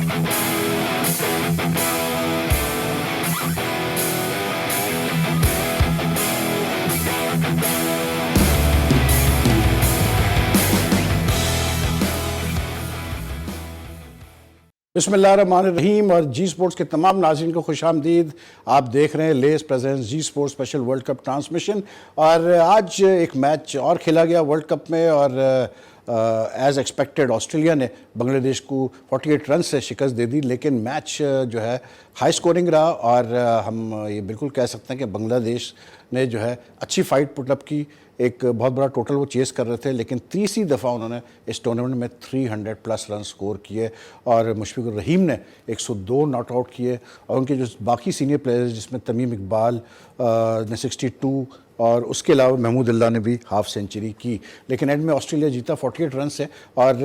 बिस्मिल्लाहिर्रहमानिर्रहीम और जी स्पोर्ट्स के तमाम नाज़रीन को खुशामदीद। आप देख रहे हैं Lay's presents Zee Sports special World Cup transmission. और आज एक मैच और खेला गया वर्ल्ड कप में और एज एक्सपेक्टेड ऑस्ट्रेलिया ने बांग्लादेश को 48 रन से शिकस्त दे दी, लेकिन मैच जो है हाई स्कोरिंग रहा और हम ये बिल्कुल कह सकते हैं कि बांग्लादेश ने जो है अच्छी फाइट पुटअप की। एक बहुत बड़ा टोटल वो चेस कर रहे थे, लेकिन तीसरी दफ़ा उन्होंने इस टूर्नामेंट में 300 प्लस रन स्कोर किए और मुशफिकुर रहीम ने 102 नॉट आउट किए और उनके जो बाकी सीनियर प्लेयर्स जिसमें तमीम इकबाल ने 62 और उसके अलावा महमूदुल्लाह ने भी हाफ सेंचुरी की। लेकिन एंड में ऑस्ट्रेलिया जीता 48 रन से। और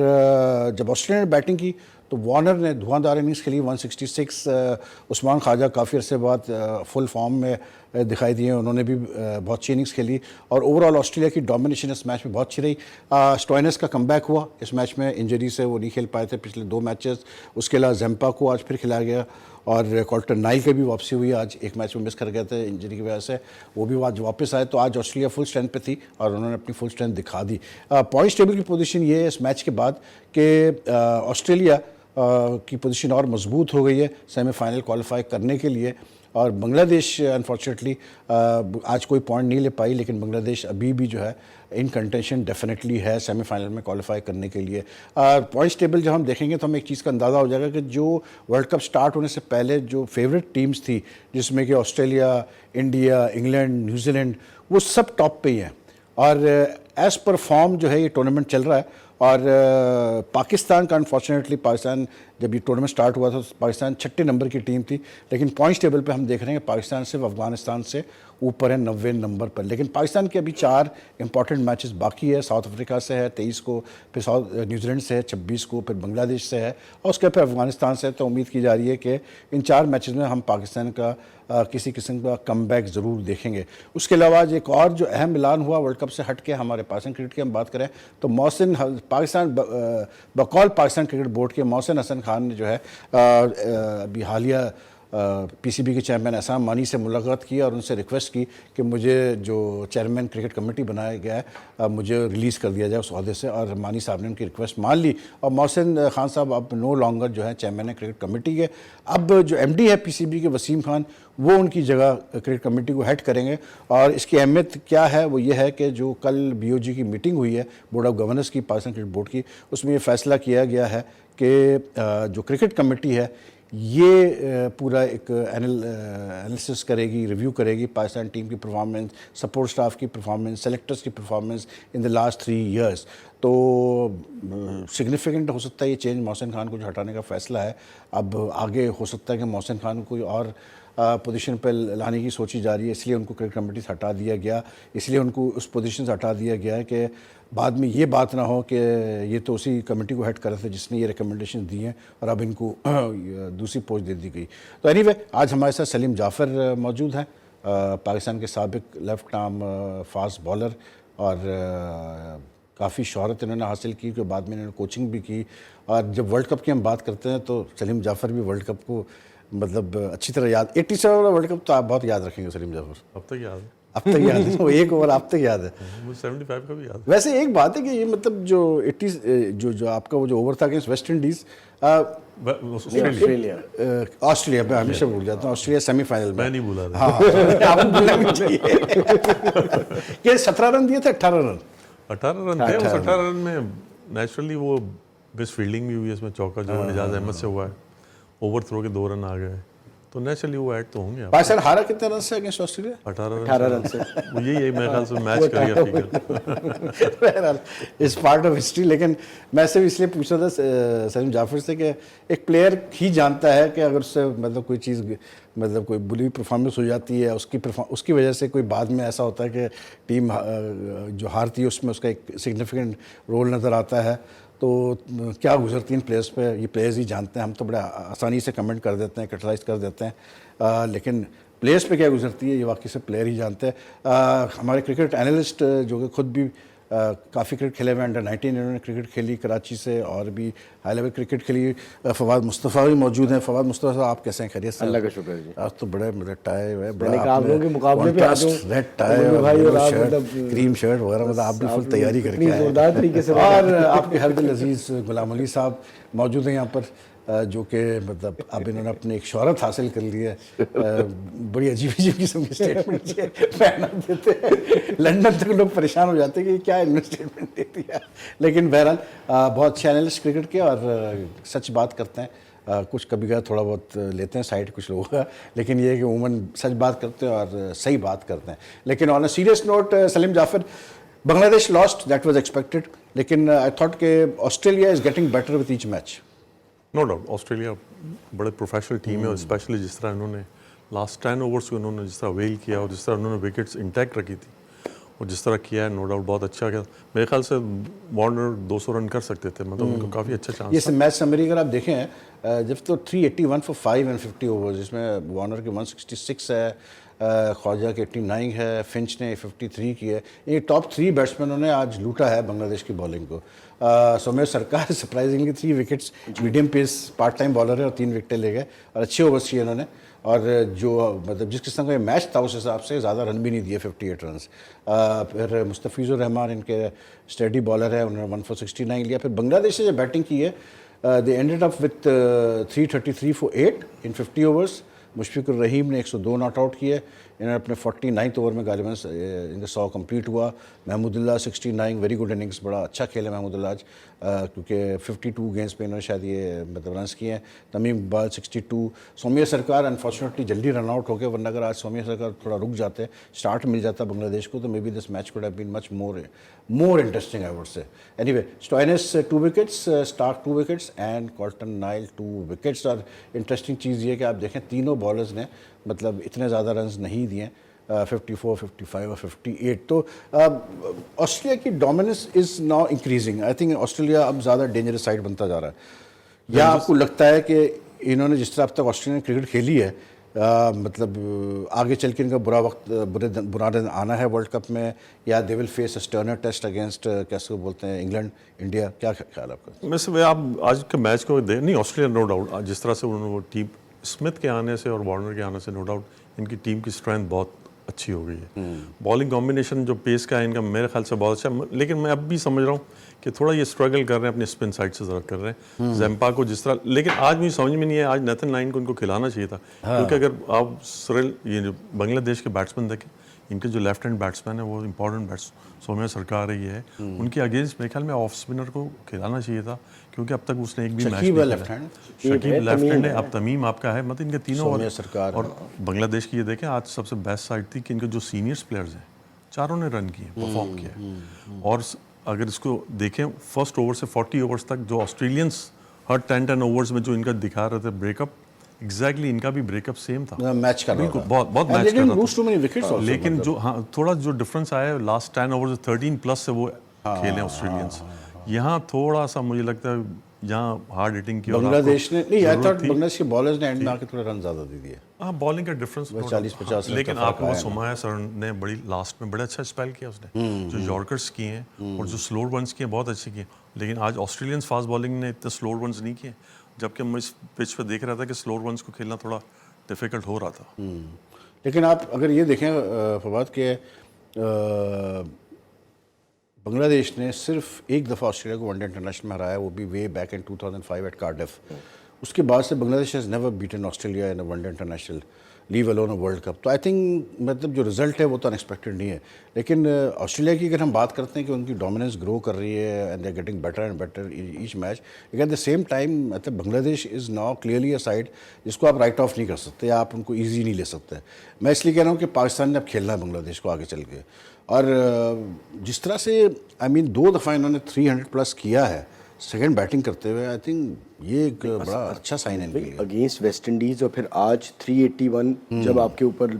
जब ऑस्ट्रेलिया ने बैटिंग की तो वार्नर ने धुआंधार इनिंग्स खेली 166। उस्मान ख्वाजा काफ़ी अरसे बाद फुल फॉर्म में दिखाई दिए, उन्होंने भी बहुत अच्छी इनिंग्स खेली और ओवरऑल ऑस्ट्रेलिया की डोमिनेशन इस मैच में बहुत अच्छी रही। स्टोइनिस का कमबैक हुआ इस मैच में, इंजरी से वो नहीं खेल पाए थे पिछले 2 मैचेस। उसके अलावा जेम्पा को आज फिर खिलाया गया और कॉल्टन नाइल की भी वापसी हुई। आज एक मैच में मिस कर गए थे इंजरी की वजह से, वो भी आज वापस आए। तो आज ऑस्ट्रेलिया फुल स्ट्रेंथ पे थी और उन्होंने अपनी फुल स्ट्रेंथ दिखा दी। पॉइंट्स टेबल की पोजीशन ये है इस मैच के बाद कि ऑस्ट्रेलिया की पोजीशन और मजबूत हो गई है सेमीफाइनल क्वालिफाई करने के लिए। और बांग्लादेश अनफॉर्चुनेटली आज कोई पॉइंट नहीं ले पाई, लेकिन बांग्लादेश अभी भी जो है इन कंटेंशन डेफिनेटली है सेमीफाइनल में क्वालिफाई करने के लिए। पॉइंट्स टेबल जब हम देखेंगे तो हमें एक चीज़ का अंदाज़ा हो जाएगा कि जो वर्ल्ड कप स्टार्ट होने से पहले जो फेवरेट टीम्स थी, जिसमें कि ऑस्ट्रेलिया, इंडिया, इंग्लैंड, न्यूजीलैंड, वो सब टॉप पे ही हैं। और एज़ पर फॉर्म जो है ये टूर्नामेंट चल रहा है। और पाकिस्तान का अनफॉर्चुनेटली, पाकिस्तान जब ये टूर्नामेंट स्टार्ट हुआ था तो पाकिस्तान 6 नंबर की टीम थी, लेकिन पॉइंट्स टेबल पे हम देख रहे हैं कि पाकिस्तान सिर्फ अफगानिस्तान से ऊपर है 90 नंबर पर। लेकिन पाकिस्तान के अभी 4 इंपॉर्टेंट मैचेस बाकी है। साउथ अफ्रीका से है 23 को, फिर न्यूजीलैंड से है 26 को, फिर बांग्लादेश से है और उसके फिर अफगानिस्तान से है। तो उम्मीद की जा रही है कि इन 4 मैचेस में हम पाकिस्तान का किसी किस्म का कमबैक ज़रूर देखेंगे। उसके अलावा एक और जो अहम ऐलान हुआ वर्ल्ड कप से हट के, हमारे पाकिस्तान क्रिकेट की हम बात करें तो मोहसिन पाकिस्तान बकौल पाकिस्तान क्रिकेट बोर्ड के मोहसिन हसन खान ने जो है अभी हालिया पीसीबी के चेयरमैन एहसान मानी से मुलाकात की और उनसे रिक्वेस्ट की कि मुझे जो चेयरमैन क्रिकेट कमेटी बनाया गया है मुझे रिलीज़ कर दिया जाए उस ओहदे से। और मानी साहब ने उनकी रिक्वेस्ट मान ली और मोहसिन खान साहब अब नो लॉन्गर जो है चेयरमैन है क्रिकेट कमेटी के। अब जो एमडी है पीसीबी के वसीम खान, वो उनकी जगह क्रिकेट कमेटी को हेड करेंगे। और इसकी अहमियत क्या है वो ये है कि जो कल बीओजी की मीटिंग हुई है बोर्ड ऑफ गवर्नर्स की पाकिस्तान क्रिकेट बोर्ड की, उसमें ये फैसला किया गया है कि जो क्रिकेट कमेटी है ये पूरा एक एनालिसिस करेगी, रिव्यू करेगी पाकिस्तान टीम की परफॉर्मेंस, सपोर्ट स्टाफ की परफॉर्मेंस, सेलेक्टर्स की performance in the last 3 years. तो सिग्निफिकेंट हो सकता है ये चेंज मोहसिन खान को जो हटाने का फ़ैसला है। अब आगे हो सकता है कि मोहसिन खान को और पोजीशन पर लाने की सोची जा रही है, इसलिए उनको क्रिकेट कमेटी से हटा दिया गया, इसलिए उनको उस पोजीशन से हटा दिया गया है कि बाद में ये बात ना हो कि ये तो उसी कमेटी को हेड कर रहे थे जिसने ये रिकमेंडेशन दी हैं और अब इनको दूसरी पोस्ट दे दी गई। तो एनीवे आज हमारे साथ सलीम जाफ़र मौजूद हैं, पाकिस्तान के साबिक लेफ्ट आर्म फास्ट बॉलर और काफ़ी शोहरत इन्होंने हासिल की, कि बाद में इन्होंने कोचिंग भी की। और जब वर्ल्ड कप की हम बात करते हैं तो सलीम जाफ़र भी वर्ल्ड कप को मतलब अच्छी तरह याद, 87 वाला वर्ल्ड कप तो आप बहुत याद रखेंगे सलीम जाफ़र। अब तक याद है, अब तक याद है वो एक ओवर आप तक याद है। मुझे 75 का भी याद है। वैसे एक बात है कि ये मतलब जो 80 जो आपका वो जो ओवर था अगेंस्ट वेस्ट इंडीज, ऑस्ट्रेलिया मैं हमेशा भूल जाता हूँ, ऑस्ट्रेलिया सेमीफाइनल में। मैं नहीं भूला था। हाँ आपको भूलना भी चाहिए कि 17 रन दिए थे, 18 रन 18 रन थे। उस 18 रन में नेचुरली वो बेस्ट फील्डिंग भी हुई है, इसमें चौका जो निजाज अहमद से हुआ है, ओवर थ्रो के 2 रन आ गए, तो नेचुरली वो ऐड तो होंगे। पाकिस्तान हारा कितने रन से अगेंस्ट ऑस्ट्रेलिया? 18 रन से। यही मेरे ख्याल से मैच कर गया फिगर। बहरहाल इस पार्ट ऑफ हिस्ट्री। लेकिन मैं सिर्फ इसलिए पूछ रहा था सलीम जाफ़र से कि एक प्लेयर ही जानता है कि अगर उससे मतलब कोई चीज़ मतलब कोई बुरी परफॉर्मेंस हो जाती है उसकी वजह से कोई बाद में ऐसा होता है कि टीम जो हारती है उसमें उसका एक सिग्निफिकेंट रोल नज़र आता है। तो क्या गुजरती हैं प्लेयर्स पे, ये प्लेयर्स ही जानते हैं। हम तो बड़ा आसानी से कमेंट कर देते हैं, क्रिटिसाइज कर देते हैं, लेकिन प्लेयर्स पे क्या गुजरती है ये वाकई से प्लेयर ही जानते हैं। हमारे क्रिकेट एनालिस्ट जो कि खुद भी काफ़ी क्रिकेट खेले हुए, अंडर 19 इन्होंने क्रिकेट खेली कराची से, और भी हाई लेवल क्रिकेट खेली। फवाद मुस्तफ़ा भी मौजूद हैं। फवाद मुस्तफ़ा साहब, आप कैसे हैं? खैरियत से? अल्लाह का शुक्र है जी। आज तो बड़े मतलब टाई है, मैंने कहा आप लोगों के मुकाबले पे आ जाऊं, रेड टाई तो और भाई और ब्लू आप शर्ट, मतलब क्रीम शर्ट वगैरह, मतलब आप भी फुल तैयारी करके इतनी आए जोरदार तरीके से और आपके हर दिल अजीज़ गुलाम अली साहब मौजूद हैं यहाँ पर, जो कि मतलब अब इन्होंने अपनी एक शोहरत हासिल कर ली है। बड़ी अजीब अजीब किस्म की स्टेटमेंट पहना देते हैं, लंदन तक लोग परेशान हो जाते हैं कि क्या इन्होंने स्टेटमेंट दे दिया। लेकिन बहरहाल बहुत अच्छे एनालिस्ट क्रिकेट के, और सच बात करते हैं। कुछ कभी कभी थोड़ा बहुत लेते हैं साइड कुछ लोगों का, लेकिन ये है कि उमूमन सच बात करते हैं और सही बात करते हैं। लेकिन on a serious note, Salim Jaffer, Bangladesh lost, that was expected, लेकिन आई थॉट कि Australia is getting better with each match. No doubt Australia बड़े प्रोफेशनल टीम है, और स्पेशली जिस तरह इन्होंने लास्ट 10 ओवर्स को इन्होंने जिस तरह वेल किया और जिस तरह उन्होंने विकेट्स इंटैक्ट रखी थी और जिस तरह किया है, नो डाउट बहुत अच्छा किया। मेरे ख्याल से वार्नर 200 रन कर सकते थे, मतलब उनको काफ़ी अच्छा चांस ये मैच समरी अगर आप देखें, जब तो 381 फॉर 5 एंड 50 ओवर्स, जिसमें वार्नर के 166 है, ख्वाजा के 89 है, फिंच ने 53 की है। ये टॉप 3 बैट्समैनों ने आज लूटा है बांग्लादेश की बॉलिंग को। Somesh Sarkar surprisingly 3 wickets, medium pace part time bowler है, और 3 विकेटें ले गए और अच्छे ओवर्स किए इन्होंने। और जो मतलब जिस किस्म का ये मैच था उस हिसाब से ज़्यादा रन भी नहीं दिए, 58 रन्स। फिर मुस्तफ़ीज़ुर रहमान इनके स्टेडी बॉलर है, उन्होंने 1 for 69 लिया। फिर बांग्लादेश ने जो बैटिंग की है, they ended up with 333 for 8 in 50 overs. Mushfiqur Rahim ने 102 नॉट आउट किए, इन्होंने अपने 49th ओवर में गालिबन इनका 100 कंप्लीट हुआ। महमूदुल्लाह 69, वेरी गुड इनिंग्स, बड़ा अच्छा खेले महमूदुल्लाह आज, क्योंकि 52 गेंद्स पे इन्होंने शायद ये मतलब रन्स किए हैं। तमीम इकबाल 62। सौम्या सरकार अनफॉर्चुनेटली जल्दी रन आउट हो गए, वरना अगर आज सौम्या सरकार थोड़ा रुक जाते, स्टार्ट मिल जाता बांग्लादेश को, तो maybe this match could have been much more interesting I would say. Anyway, Stoinis 2 wickets, Starc 2 wickets and Coulter Nile 2 wickets. और इंटरेस्टिंग चीज़ ये कि आप देखें तीनों बॉलर्स ने मतलब इतने ज़्यादा रन्स नहीं दिए, 54, 55 और 58। तो ऑस्ट्रेलिया की dominance is now increasing. I think Australia अब ज़्यादा डेंजरस साइड बनता जा रहा है। या आपको लगता है कि इन्होंने जिस तरह अब तक ऑस्ट्रेलिया ने क्रिकेट खेली है, मतलब आगे चल के इनका बुरा दिन आना है वर्ल्ड कप में, या they will face a sterner test against कैसे बोलते हैं इंग्लैंड, इंडिया? क्या ख्याल आपका? वैसे आप आज के मैच को नहीं, ऑस्ट्रेलिया नो डाउट जिस तरह से उन्होंने वो टीम स्मिथ के आने से और वार्नर के आने से नो डाउट इनकी टीम की स्ट्रेंथ बहुत अच्छी हो गई है। बॉलिंग कॉम्बिनेशन जो पेस का है इनका मेरे ख्याल से बहुत अच्छा है, लेकिन मैं अब भी समझ रहा हूँ कि थोड़ा ये स्ट्रगल कर रहे हैं अपने स्पिन साइड से ज़रा कर रहे हैं जैम्पा को जिस तरह। लेकिन आज मुझे समझ में नहीं है, आज नेथन लाइन को इनको खिलाना चाहिए था। क्योंकि अगर आप सरल ये जो बांग्लादेश के बैट्समैन देखें, इनके जो लेफ्ट हैंड बैट्समैन है वो इंपॉर्टेंट बैट्स सौम्या सरकार रही है, उनके अगेंस्ट मेरे ख्याल में ऑफ स्पिनर को खिलाना चाहिए था, क्योंकि अब तक उसने एक भी मैच नहीं खेला। शकीब लेफ्ट हैंड है, अब तमीम आपका है, मतलब इनके तीनों सरकार और बांग्लादेश की ये देखें आज सबसे बेस्ट साइड थी कि इनके जो सीनियर्स प्लेयर्स हैं चारों ने रन किए, परफॉर्म किया। और अगर इसको देखें फर्स्ट ओवर से 40 ओवर्स तक जो ऑस्ट्रेलियंस हर 10 ओवर्स में जो इनका दिखा रहे थे ब्रेकअप, एग्जैक्टली इनका भी ब्रेकअप सेम था, मैच कर बिल्कुल बहुत मैच कर रहा था। लेकिन जो थोड़ा जो डिफरेंस आया है लास्ट 10 ओवर्स 13+ से वो खेले ऑस्ट्रेलियंस। यहाँ थोड़ा सा मुझे लगता है यहाँ हार्ड हिटिंग की बांग्लादेश ने नहीं, आई थॉट बांग्लादेश के बॉलर्स ने एंड में आके थोड़ा रन ज़्यादा दे दिए। हाँ, बॉलिंग का डिफरेंस 40-50। लेकिन आपको सुमाया सर ने बड़ी लास्ट में बड़ा अच्छा स्पेल किया उसने, जो यॉर्कर्स किए हैं और जो स्लोर वंस किए बहुत अच्छे किए। लेकिन आज ऑस्ट्रेलियंस फास्ट बॉलिंग ने इतने स्लोर वंस नहीं किए, जबकि मैं इस पिच पे देख रहा था कि स्लोर वंस को खेलना थोड़ा डिफिकल्ट हो रहा था। लेकिन आप अगर ये देखें फवाद के, बांग्लादेश ने सिर्फ एक दफ़ा ऑस्ट्रेलिया को वनडे इंटरनेशनल में हराया, वो भी way back in 2005 at Cardiff. उसके बाद से Bangladesh has never beaten Australia in a one day international, leave alone a world cup. तो आई थिंक मतलब जो रिजल्ट है वो तो अनएक्सपेक्टेड नहीं है। लेकिन ऑस्ट्रेलिया की अगर हम बात करते हैं कि उनकी डोमिनेंस ग्रो कर रही है and they are getting better and better each match, लेकिन एट द सेम टाइम मतलब Bangladesh is now clearly a side जिसको आप राइट ऑफ नहीं कर सकते, आप उनको ईजी नहीं ले सकते। मैं इसलिए कह रहा हूँ कि पाकिस्तान ने अब खेलना है बांग्लादेश को आगे चल के, और जिस तरह से आई मीन 2 दफ़ा इन्होंने 300+ किया है सेकंड बैटिंग करते हुए, आई थिंक ये एक बड़ा अच्छा साइन है इनके लिए। अगेंस्ट वेस्ट इंडीज़ और फिर आज 381 जब आपके ऊपर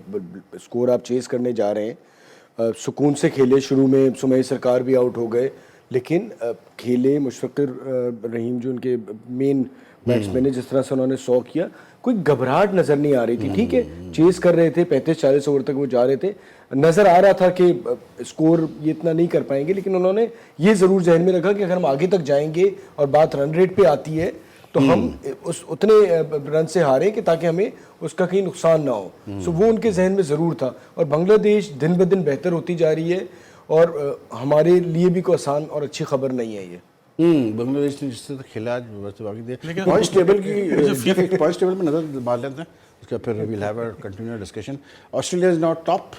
स्कोर आप चेस करने जा रहे हैं, सुकून से खेले। शुरू में सुमई सरकार भी आउट हो गए, लेकिन खेले मुशफिकुर रहीम जो उनके मेन बैट्समैन है, जिस तरह से उन्होंने 100 किया, कोई घबराहट नजर नहीं आ रही थी। ठीक है, चेस कर रहे थे, 35-40 ओवर तक वो जा रहे थे, नजर आ रहा था कि स्कोर ये इतना नहीं कर पाएंगे, लेकिन उन्होंने ये जरूर जहन में रखा कि अगर हम आगे तक जाएंगे और बात रन रेट पे आती है तो हम उस उतने रन से हारें कि ताकि हमें उसका कहीं नुकसान ना हो। सो वो उनके जहन में ज़रूर था। और बांग्लादेश दिन ब दिन बेहतर होती जा रही है और हमारे लिए भी कोई आसान और अच्छी खबर नहीं है ये। बांग्लादेश ने जिससे तो खेला आज वैसे बाकी दे पॉइंट्स टेबल की पॉइंट्स टेबल में नजर मार लेते हैं, उसके फिर we'll have a continue discussion. Australia is not top,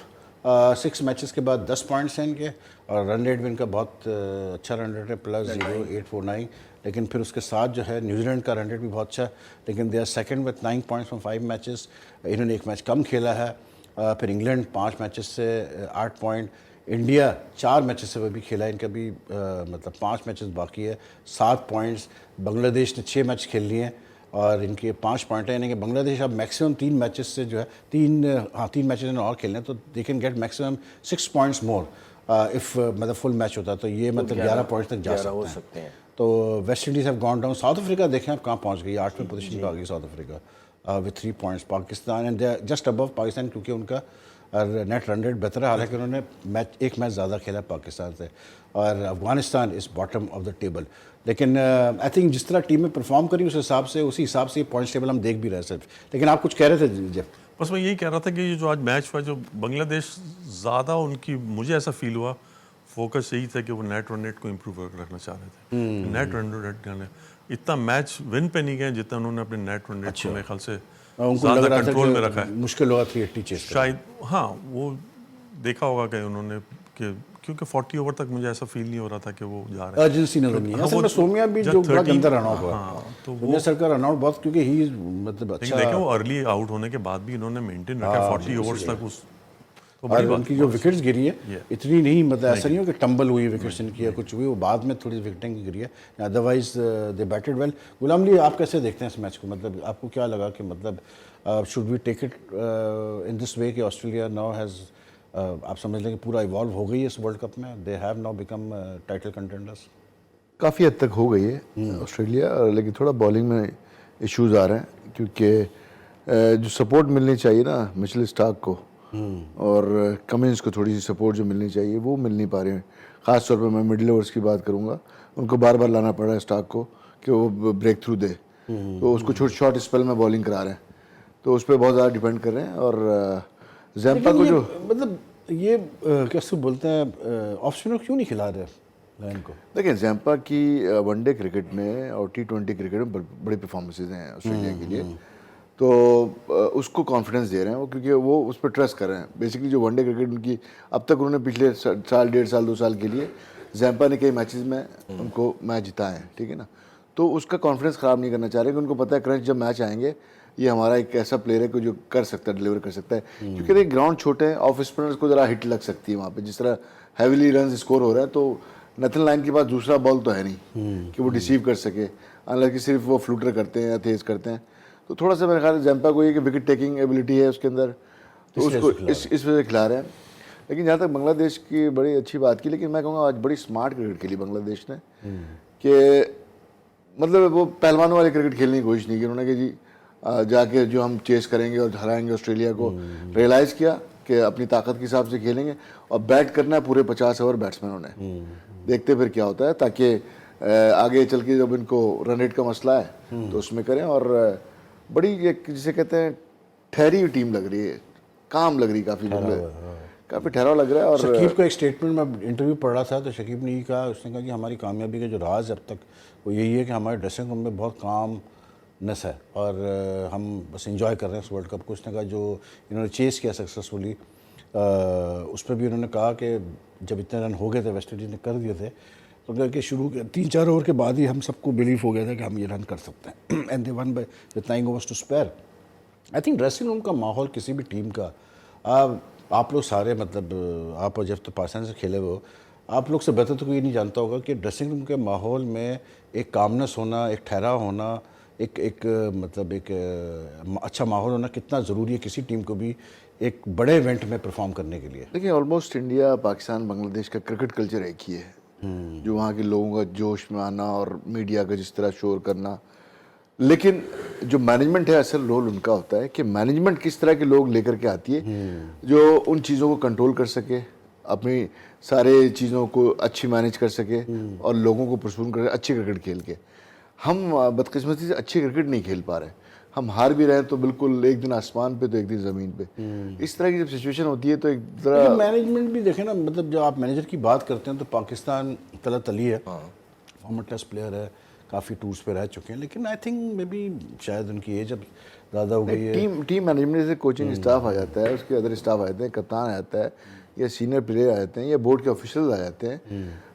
6 matches के बाद 10 पॉइंट्स हैं इनके और रन रेट भी इनका बहुत अच्छा रन रेट है, +0.849। लेकिन फिर उसके साथ जो है न्यूजीलैंड का रन रेट भी बहुत अच्छा है, लेकिन they are second with 9 points from 5 matches. इन्होंने एक मैच कम खेला है। फिर इंग्लैंड 5 मैचेस से 8 पॉइंट, इंडिया 4 मैचेस से वो भी खेला है, इनका भी मतलब 5 मैचेस बाकी है, 7 पॉइंट्स। बांग्लादेश ने 6 मैच खेल लिए हैं और इनके 5 पॉइंट है, यानी कि बांग्लादेश अब मैक्सिमम 3 मैचेस से जो है 3 मैचेस और खेलने तो they can get maximum 6 points more if मतलब फुल मैच होता है तो ये मतलब 11 पॉइंट्स तक जा सकते हैं। तो West Indies have gone down. South Africa देखें आप कहाँ पहुँच गई, 8वें पोजीशन पर आ गई south Africa with 3 points. Pakistan and they just above Pakistan क्योंकि उनका नेट रन रेट बेहतर है, हालांकि उन्होंने एक मैच ज़्यादा खेला पाकिस्तान से। और Afghanistan is bottom of the table. लेकिन आई थिंक जिस तरह टीमें परफॉर्म करी उसी हिसाब से पॉइंट्स टेबल हम देख भी रहे सिर्फ। लेकिन आप कुछ कह रहे थे जब? बस मैं यही कह रहा था कि ये जो आज मैच हुआ, जो बांग्लादेश ज़्यादा उनकी, मुझे ऐसा फील हुआ फोकस यही था कि वो नेट रन रेट को इम्प्रूव रखना चाह रहे थे। नेट रन रेट इतना मैच विन पे नहीं गए जितना उन्होंने अपने नेट रन रेट को मेरे ख्याल से ज़्यादा कंट्रोल में रखा है। मुश्किल होगा 380 चेस शायद, हाँ वो देखा होगा कि उन्होंने कि क्योंकि 40 ओवर तक मुझे ऐसा फील नहीं हो रहा था कि वो जा रहे हैं, अर्जेंसी नजर नहीं है। असल में सोमिया भी जो बड़ा गंदा रन आउट हुआ, तो वो सर का रन आउट बहुत, क्योंकि ही मतलब अच्छा देखें वो अर्ली आउट होने के बाद भी इन्होंने मेंटेन रखा 40 ओवर्स तक उस। और उनकी जो विकेट्स गिरी है इतनी नहीं, मतलब ऐसा नहीं हो कि टंबल हुई विकेट्स इनकी या कुछ हुई, वो बाद में थोड़ी विकेटिंग की गिरी है, otherwise they batted well. Ghulam Ali, आप कैसे देखते हैं इस मैच को? मतलब आपको क्या लगा कि मतलब should we take it in this way कि ऑस्ट्रेलिया नाउ हैज़ आप समझ लें कि पूरा इवॉल्व हो गई है इस वर्ल्ड कप में, they have now become title contenders? काफ़ी हद तक हो गई है ऑस्ट्रेलिया, लेकिन थोड़ा बॉलिंग में इश्यूज आ रहे हैं क्योंकि जो सपोर्ट मिलनी चाहिए ना मिचेल स्टार्क को और कमिंस को, थोड़ी सी सपोर्ट जो मिलनी चाहिए वो मिल नहीं पा रही है। ख़ास तौर पे मैं मिडिल ओवर्स की बात करूँगा, उनको बार बार लाना पड़ रहा है स्टार्क को कि वो ब्रेक थ्रू दे, तो उसको शॉर्ट स्पेल में बॉलिंग करा रहे हैं, तो उस पर बहुत ज़्यादा डिपेंड कर रहे हैं। और जैम्पा को जो मतलब ये कैसे बोलते हैं ऑफ स्पिनर क्यों नहीं खिला रहे लाइन को? देखिए जैम्पा की वनडे क्रिकेट में और T20 क्रिकेट में बड़ी परफॉर्मेंसेज हैं ऑस्ट्रेलिया के लिए, तो उसको कॉन्फिडेंस दे रहे हैं वो, क्योंकि वो उस पर ट्रस्ट कर रहे हैं। बेसिकली जो वनडे क्रिकेट उनकी अब तक उन्होंने पिछले साल, 1.5 साल, 2 साल के लिए जैम्पा ने कई मैचेस में उनको मैच जिताए हैं, ठीक है ना, तो उसका कॉन्फिडेंस ख़राब नहीं करना चाह रहे, कि उनको पता है क्रंच जब मैच आएंगे ये हमारा एक ऐसा प्लेयर है कि जो कर सकता है, डिलीवर कर सकता है, क्योंकि देखिए ग्राउंड छोटे हैं, ऑफ स्पिनर्स को ज़रा हिट लग सकती है वहाँ पे, जिस तरह हैवीली रन स्कोर हो रहा है, तो नथन लाइन के पास दूसरा बॉल तो है नहीं कि वो डिसीव कर सके, हालांकि सिर्फ वो फ्लूटर करते हैं या तेज़ करते हैं, तो थोड़ा सा मेरे ख्याल है जैम्पा को ये कि विकेट टेकिंग एबिलिटी है उसके अंदर, तो उसको इस वजह से खिला रहे हैं। लेकिन जहाँ तक बांग्लादेश की बड़ी अच्छी बात की, लेकिन मैं कहूँगा आज बड़ी स्मार्ट क्रिकेट खेली बांग्लादेश ने, कि मतलब वो पहलवानों वाली क्रिकेट खेलने की कोशिश नहीं की उन्होंने, कि जी जाके जो हम चेस करेंगे और हराएंगे ऑस्ट्रेलिया को, रियलाइज़ किया कि अपनी ताकत के हिसाब से खेलेंगे और बैट करना है पूरे 50 ओवर बैट्समैनों ने, देखते फिर क्या होता है, ताकि आगे चल के जब इनको रन रेट का मसला है तो उसमें करें। और बड़ी एक जिसे कहते हैं ठहरी हुई टीम लग रही है, काम लग रही, काफ़ी ठहराव लग रहा है। और शकीब को एक स्टेटमेंट में इंटरव्यू पढ़ रहा था, तो शकीब ने ये कहा, उसने कहा कि हमारी कामयाबी का जो राज अब तक वो यही है कि हमारे ड्रेसिंग रूम में बहुत कामनेस है और हम बस इंजॉय कर रहे हैं इस वर्ल्ड कप को। उसने कहा जो इन्होंने चेस किया सक्सेसफुली, उस पर भी उन्होंने कहा कि जब इतने रन हो गए थे, वेस्ट इंडीज़ ने कर दिए थे, तो कि शुरू के 3-4 ओवर के बाद ही हम सबको बिलीव हो गया था कि हम ये रन कर सकते हैं, and they won by with 9 overs to spare. I think dressing room का माहौल किसी भी टीम का, आप लोग सारे मतलब आप जब तो पाकिस्तान से खेले हुए हो, आप लोग से बेहतर तो कोई नहीं जानता होगा कि ड्रेसिंग रूम के माहौल में एक कामनेस होना, एक ठहराव होना, एक मतलब एक अच्छा माहौल होना कितना ज़रूरी है किसी टीम को भी एक बड़े इवेंट में परफॉर्म करने के लिए। देखिए ऑलमोस्ट इंडिया, पाकिस्तान, बांग्लादेश का क्रिकेट कल्चर एक ही है, जो वहाँ के लोगों का जोश में आना और मीडिया का जिस तरह शोर करना, लेकिन जो मैनेजमेंट है, असल रोल उनका होता है कि मैनेजमेंट किस तरह के लोग लेकर के आती है जो उन चीज़ों को कंट्रोल कर सके, अपनी सारे चीज़ों को अच्छी मैनेज कर सके और लोगों को परसून कर अच्छी क्रिकेट खेल के। हम बदकिस्मती से अच्छी क्रिकेट नहीं खेल पा रहे। हम हार भी रहे हैं तो बिल्कुल एक दिन आसमान पे तो एक दिन ज़मीन पे। इस तरह की जब सिचुएशन होती है तो एक तरह मैनेजमेंट भी देखें ना, मतलब जब आप मैनेजर की बात करते हैं तो पाकिस्तान तला तली है, फॉर्मर टेस्ट प्लेयर है, काफ़ी टूर्स पे रह चुके हैं, लेकिन आई थिंक मे बी शायद उनकी एज अब ज़्यादा हो गई है। टीम मैनेजमेंट से कोचिंग स्टाफ आ जाता है, उसके अदर स्टाफ आ जाते हैं, कप्तान आ जाता है या सीनियर प्लेयर आ जाते हैं या बोर्ड के ऑफिशियल आ जाते हैं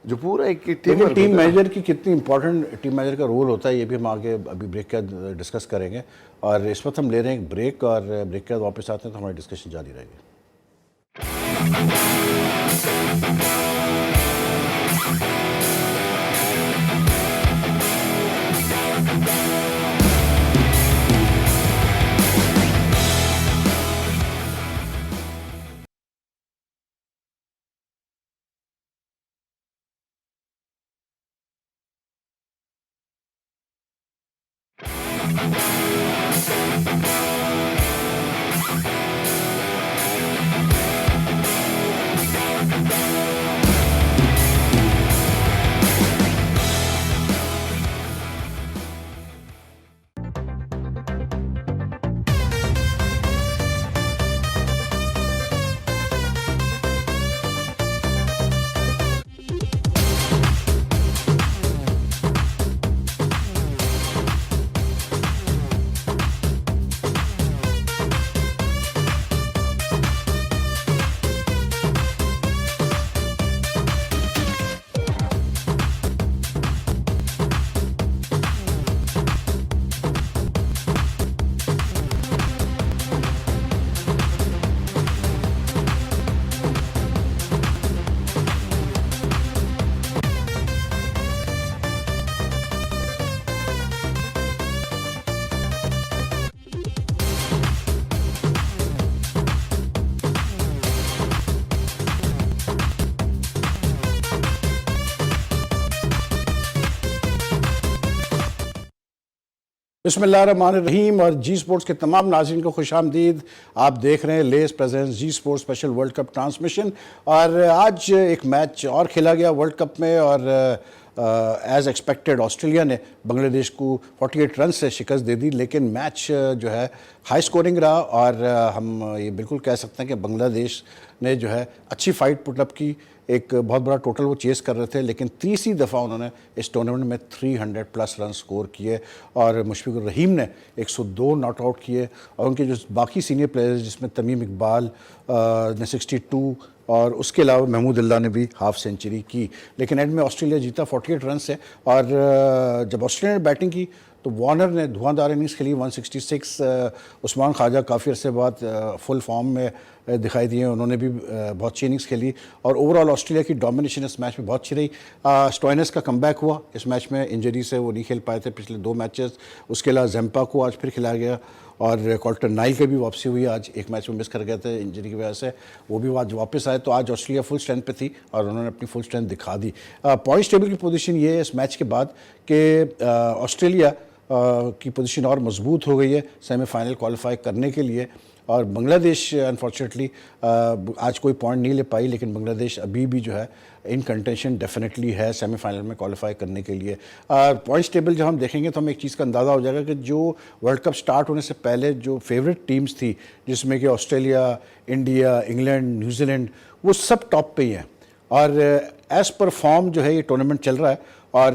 जो पूरा एक टीम मैनेजर की कितनी इंपॉर्टेंट टीम मैनेजर का रोल होता है ये भी हम आगे अभी ब्रेक के बाद डिस्कस करेंगे। और इस वक्त हम ले रहे हैं एक ब्रेक, और ब्रेक के बाद वापस आते हैं तो हमारी डिस्कशन जारी रहेगी। बिस्मिल्लाहिर्रहमानिर्रहीम और जी स्पोर्ट्स के तमाम नाज़रीन को खुशामदीद। आप देख रहे हैं Lay's presents Zee Sports special World Cup transmission. और आज एक मैच और खेला गया वर्ल्ड कप में, और एज़ एक्सपेक्टेड ऑस्ट्रेलिया ने बांग्लादेश को 48 रन से शिकस्त दे दी, लेकिन मैच जो है हाई स्कोरिंग रहा। और हम ये बिल्कुल कह सकते हैं कि बांग्लादेश ने जो है अच्छी फाइट पुटअप की, एक बहुत बड़ा टोटल वो चेस कर रहे थे, लेकिन तीसरी दफ़ा उन्होंने इस टूर्नामेंट में 300 प्लस रन स्कोर किए और मुशफिकुर रहीम ने 102 नॉट आउट किए, और उनके जो बाकी सीनियर प्लेयर्स जिसमें तमीम इकबाल ने 62 और उसके अलावा महमूदुल्लाह ने भी हाफ सेंचुरी की। लेकिन एंड में ऑस्ट्रेलिया जीता 48 रन से। और जब ऑस्ट्रेलिया ने बैटिंग की तो वार्नर ने धुआंधार इनिंग्स खेली 166। उस्मान ख्वाजा काफ़ी अरसे बाद फुल फॉर्म में दिखाई दिए, उन्होंने भी बहुत अच्छी इनिंग्स खेली, और ओवरऑल ऑस्ट्रेलिया की डोमिनेशन इस मैच में बहुत अच्छी रही। स्टोइनिस का कमबैक हुआ इस मैच में, इंजरी से वो नहीं खेल पाए थे पिछले 2 मैचेस। उसके अलावा जेम्पा को आज फिर खिलाया गया, और कॉल्टर नाइल की भी वापसी हुई आज, एक मैच में मिस कर गए थे इंजरी की वजह से, वो भी आज वापस आए। तो आज ऑस्ट्रेलिया फुल स्ट्रेंथ पे थी और उन्होंने अपनी फुल स्ट्रेंथ दिखा दी। पॉइंट्स टेबल की पोजीशन ये है इस मैच के बाद कि ऑस्ट्रेलिया की पोजीशन और मजबूत हो गई है सेमीफाइनल क्वालिफाई करने के लिए, और बांग्लादेश अनफॉर्चुनेटली आज कोई पॉइंट नहीं ले पाई, लेकिन बांग्लादेश अभी भी जो है इन कंटेंशन डेफिनेटली है सेमीफाइनल में क्वालिफाई करने के लिए। पॉइंट्स टेबल जब हम देखेंगे तो हमें एक चीज़ का अंदाज़ा हो जाएगा कि जो वर्ल्ड कप स्टार्ट होने से पहले जो फेवरेट टीम्स थी, जिसमें कि ऑस्ट्रेलिया, इंडिया, इंग्लैंड, न्यूजीलैंड, वो सब टॉप पे ही हैं। और एज़ पर फॉर्म जो है ये टूर्नामेंट चल रहा है। और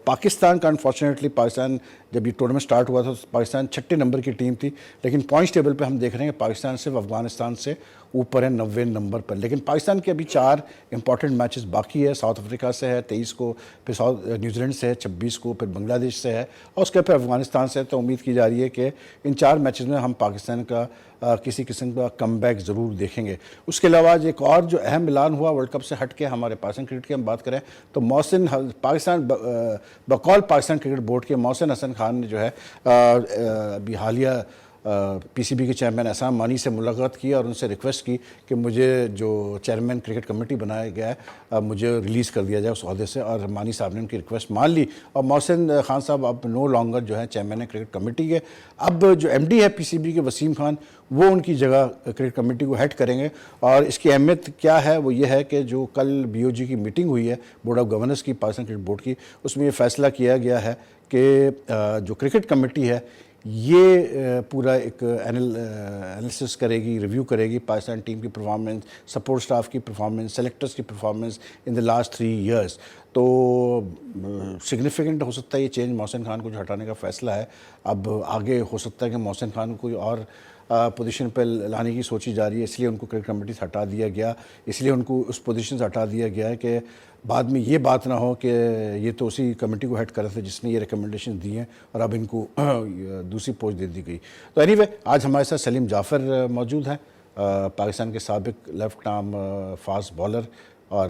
पाकिस्तान का अनफॉर्चुनेटली, पाकिस्तान जब ये टूर्नामेंट स्टार्ट हुआ था तो पाकिस्तान 6 नंबर की टीम थी, लेकिन पॉइंट्स टेबल पे हम देख रहे हैं कि पाकिस्तान सिर्फ अफगानिस्तान से ऊपर है 90 नंबर पर। लेकिन पाकिस्तान के अभी 4 इंपॉर्टेंट मैचेस बाकी है। साउथ अफ्रीका से है 23 को, फिर न्यूजीलैंड से है 26 को, फिर बांग्लादेश से है, और उसके फिर अफगानिस्तान से है। तो उम्मीद की जा रही है कि इन 4 मैचेस में हम पाकिस्तान का किसी किस्म का कमबैक ज़रूर देखेंगे। उसके अलावा आज एक और जो अहम ऐलान हुआ वर्ल्ड कप से हट के, हमारे पाकिस्तान क्रिकेट की हम बात करें तो मोहसिन पाकिस्तान बकौल पाकिस्तान क्रिकेट बोर्ड के मोहसिन हसन खान ने जो है अभी हालिया पीसीबी के चेयरमैन एहसान मानी से मुलाकात की और उनसे रिक्वेस्ट की कि मुझे जो चेयरमैन क्रिकेट कमेटी बनाया गया है मुझे रिलीज़ कर दिया जाए उस अहदे से, और मानी साहब ने उनकी रिक्वेस्ट मान ली और मोहसिन खान साहब अब नो लॉन्गर जो है चेयरमैन है क्रिकेट कमेटी के। अब जो एमडी है पीसीबी के वसीम खान वो उनकी जगह क्रिकेट कमेटी को हेड करेंगे। और इसकी अहमियत क्या है वो ये है कि जो कल बीओजी की मीटिंग हुई है बोर्ड ऑफ गवर्नेंस की, पाकिस्तान क्रिकेट बोर्ड की, उसमें ये फैसला किया गया है कि जो क्रिकेट कमेटी है ये पूरा एक एनालिसिस करेगी, रिव्यू करेगी पाकिस्तान टीम की परफॉर्मेंस, सपोर्ट स्टाफ की परफॉर्मेंस, सेलेक्टर्स की performance in the last 3 years. तो सिग्निफिकेंट हो सकता है ये चेंज, मोहसिन खान को जो हटाने का फैसला है। अब आगे हो सकता है कि मोहसिन खान को कोई और पोजीशन पर लाने की सोची जा रही है, इसलिए उनको क्रिकेट कमेटी से हटा दिया गया, इसलिए उनको उस पोजीशन से हटा दिया गया है कि बाद में ये बात ना हो कि ये तो उसी कमेटी को हेड कर रहे थे जिसने ये रिकमेंडेशन दी हैं और अब इनको दूसरी पोस्ट दे दी गई। तो एनीवे आज हमारे साथ सलीम जाफ़र मौजूद हैं, पाकिस्तान के साबिक लेफ्ट आर्म फास्ट बॉलर, और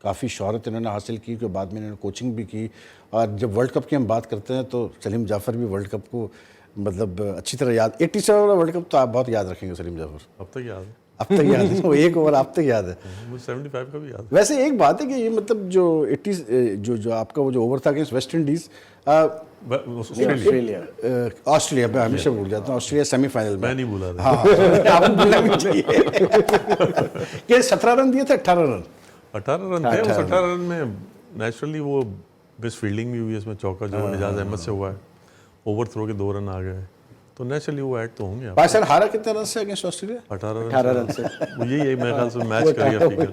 काफ़ी शोहरत इन्होंने हासिल की कि बाद में इन्होंने कोचिंग भी की। और जब वर्ल्ड कप की हम बात करते हैं तो सलीम जाफ़र भी वर्ल्ड कप को मतलब अच्छी तरह याद, 87 वाला वर्ल्ड कप तो आप बहुत याद रखेंगे सलीम जाफ़र। अब तक याद है, अब तक याद है, वो एक ओवर आप तक याद है। मुझे 75 का भी याद है। वैसे एक बात है कि ये मतलब जो 80 जो आपका वो जो ओवर था against West Indies, Australia Australia मैं हमेशा भूल जाता हूँ, ऑस्ट्रेलिया सेमीफाइनल में। मैं नहीं भूला था। हाँ आपको भूलना भी चाहिए कि 17 रन दिए थे, 18 रन 18 रन थे। उस 18 रन में नेचुरली वो बेस्ट फील्डिंग भी हुई है, इसमें चौका जो निजाज अहमद से हुआ है, ओवर थ्रो के 2 रन आ गए, तो नेचुरली वो ऐड तो होंगे। पाकिस्तान हारा कितने रन से अगेंस्ट ऑस्ट्रेलिया? 18 रन से वो यही है मेरे ख्याल से मैच करियर फिगर।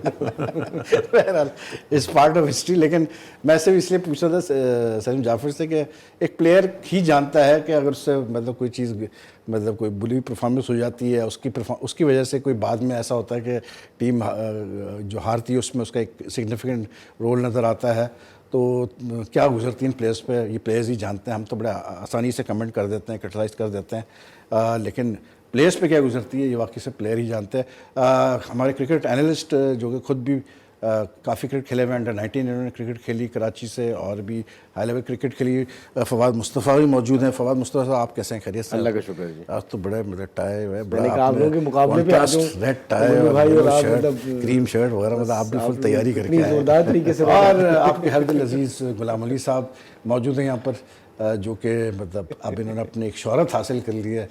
बहरहाल इस पार्ट ऑफ हिस्ट्री। लेकिन मैं सिर्फ इसलिए पूछ रहा था सलीम जाफ़र से कि एक प्लेयर ही जानता है कि अगर उससे मतलब कोई चीज़ मतलब कोई बुरी परफॉर्मेंस हो जाती है उसकी वजह से कोई बाद में ऐसा होता है कि टीम जो हारती है उसमें उसका एक सिग्निफिकेंट रोल नज़र आता है। तो क्या गुजरती हैं प्लेयर्स पे, ये प्लेयर्स ही जानते हैं, हम तो बड़े आसानी से कमेंट कर देते हैं, क्रिटिसाइज कर देते हैं, लेकिन प्लेयर्स पे क्या गुजरती है ये वाकई से प्लेयर ही जानते हैं। हमारे क्रिकेट एनालिस्ट जो कि खुद भी काफ़ी क्रिकेट खेले हुए, अंडर 19 इन्होंने क्रिकेट खेली कराची से, और भी हाई लेवल क्रिकेट खेली, फवाद मुस्तफ़ा भी मौजूद हैं। फवाद मुस्तफ़ा साहब आप कैसे हैं, खैरियत से? अल्लाह का शुक्र है जी। आज तो बड़े मतलब टाई है, मैंने कहा आप लोगों के मुकाबले पे आ जाऊं, रेड टाई भाई और आप शर्ट, मतलब क्रीम शर्ट वगैरह, मतलब आप भी फुल तैयारी करके आए हैं। जोरदार तरीके से और आपके हर दिल अजीज़ गुलाम अली साहब मौजूद हैं यहाँ पर, जो कि मतलब अब इन्होंने अपने एक शोहरत हासिल कर ली है।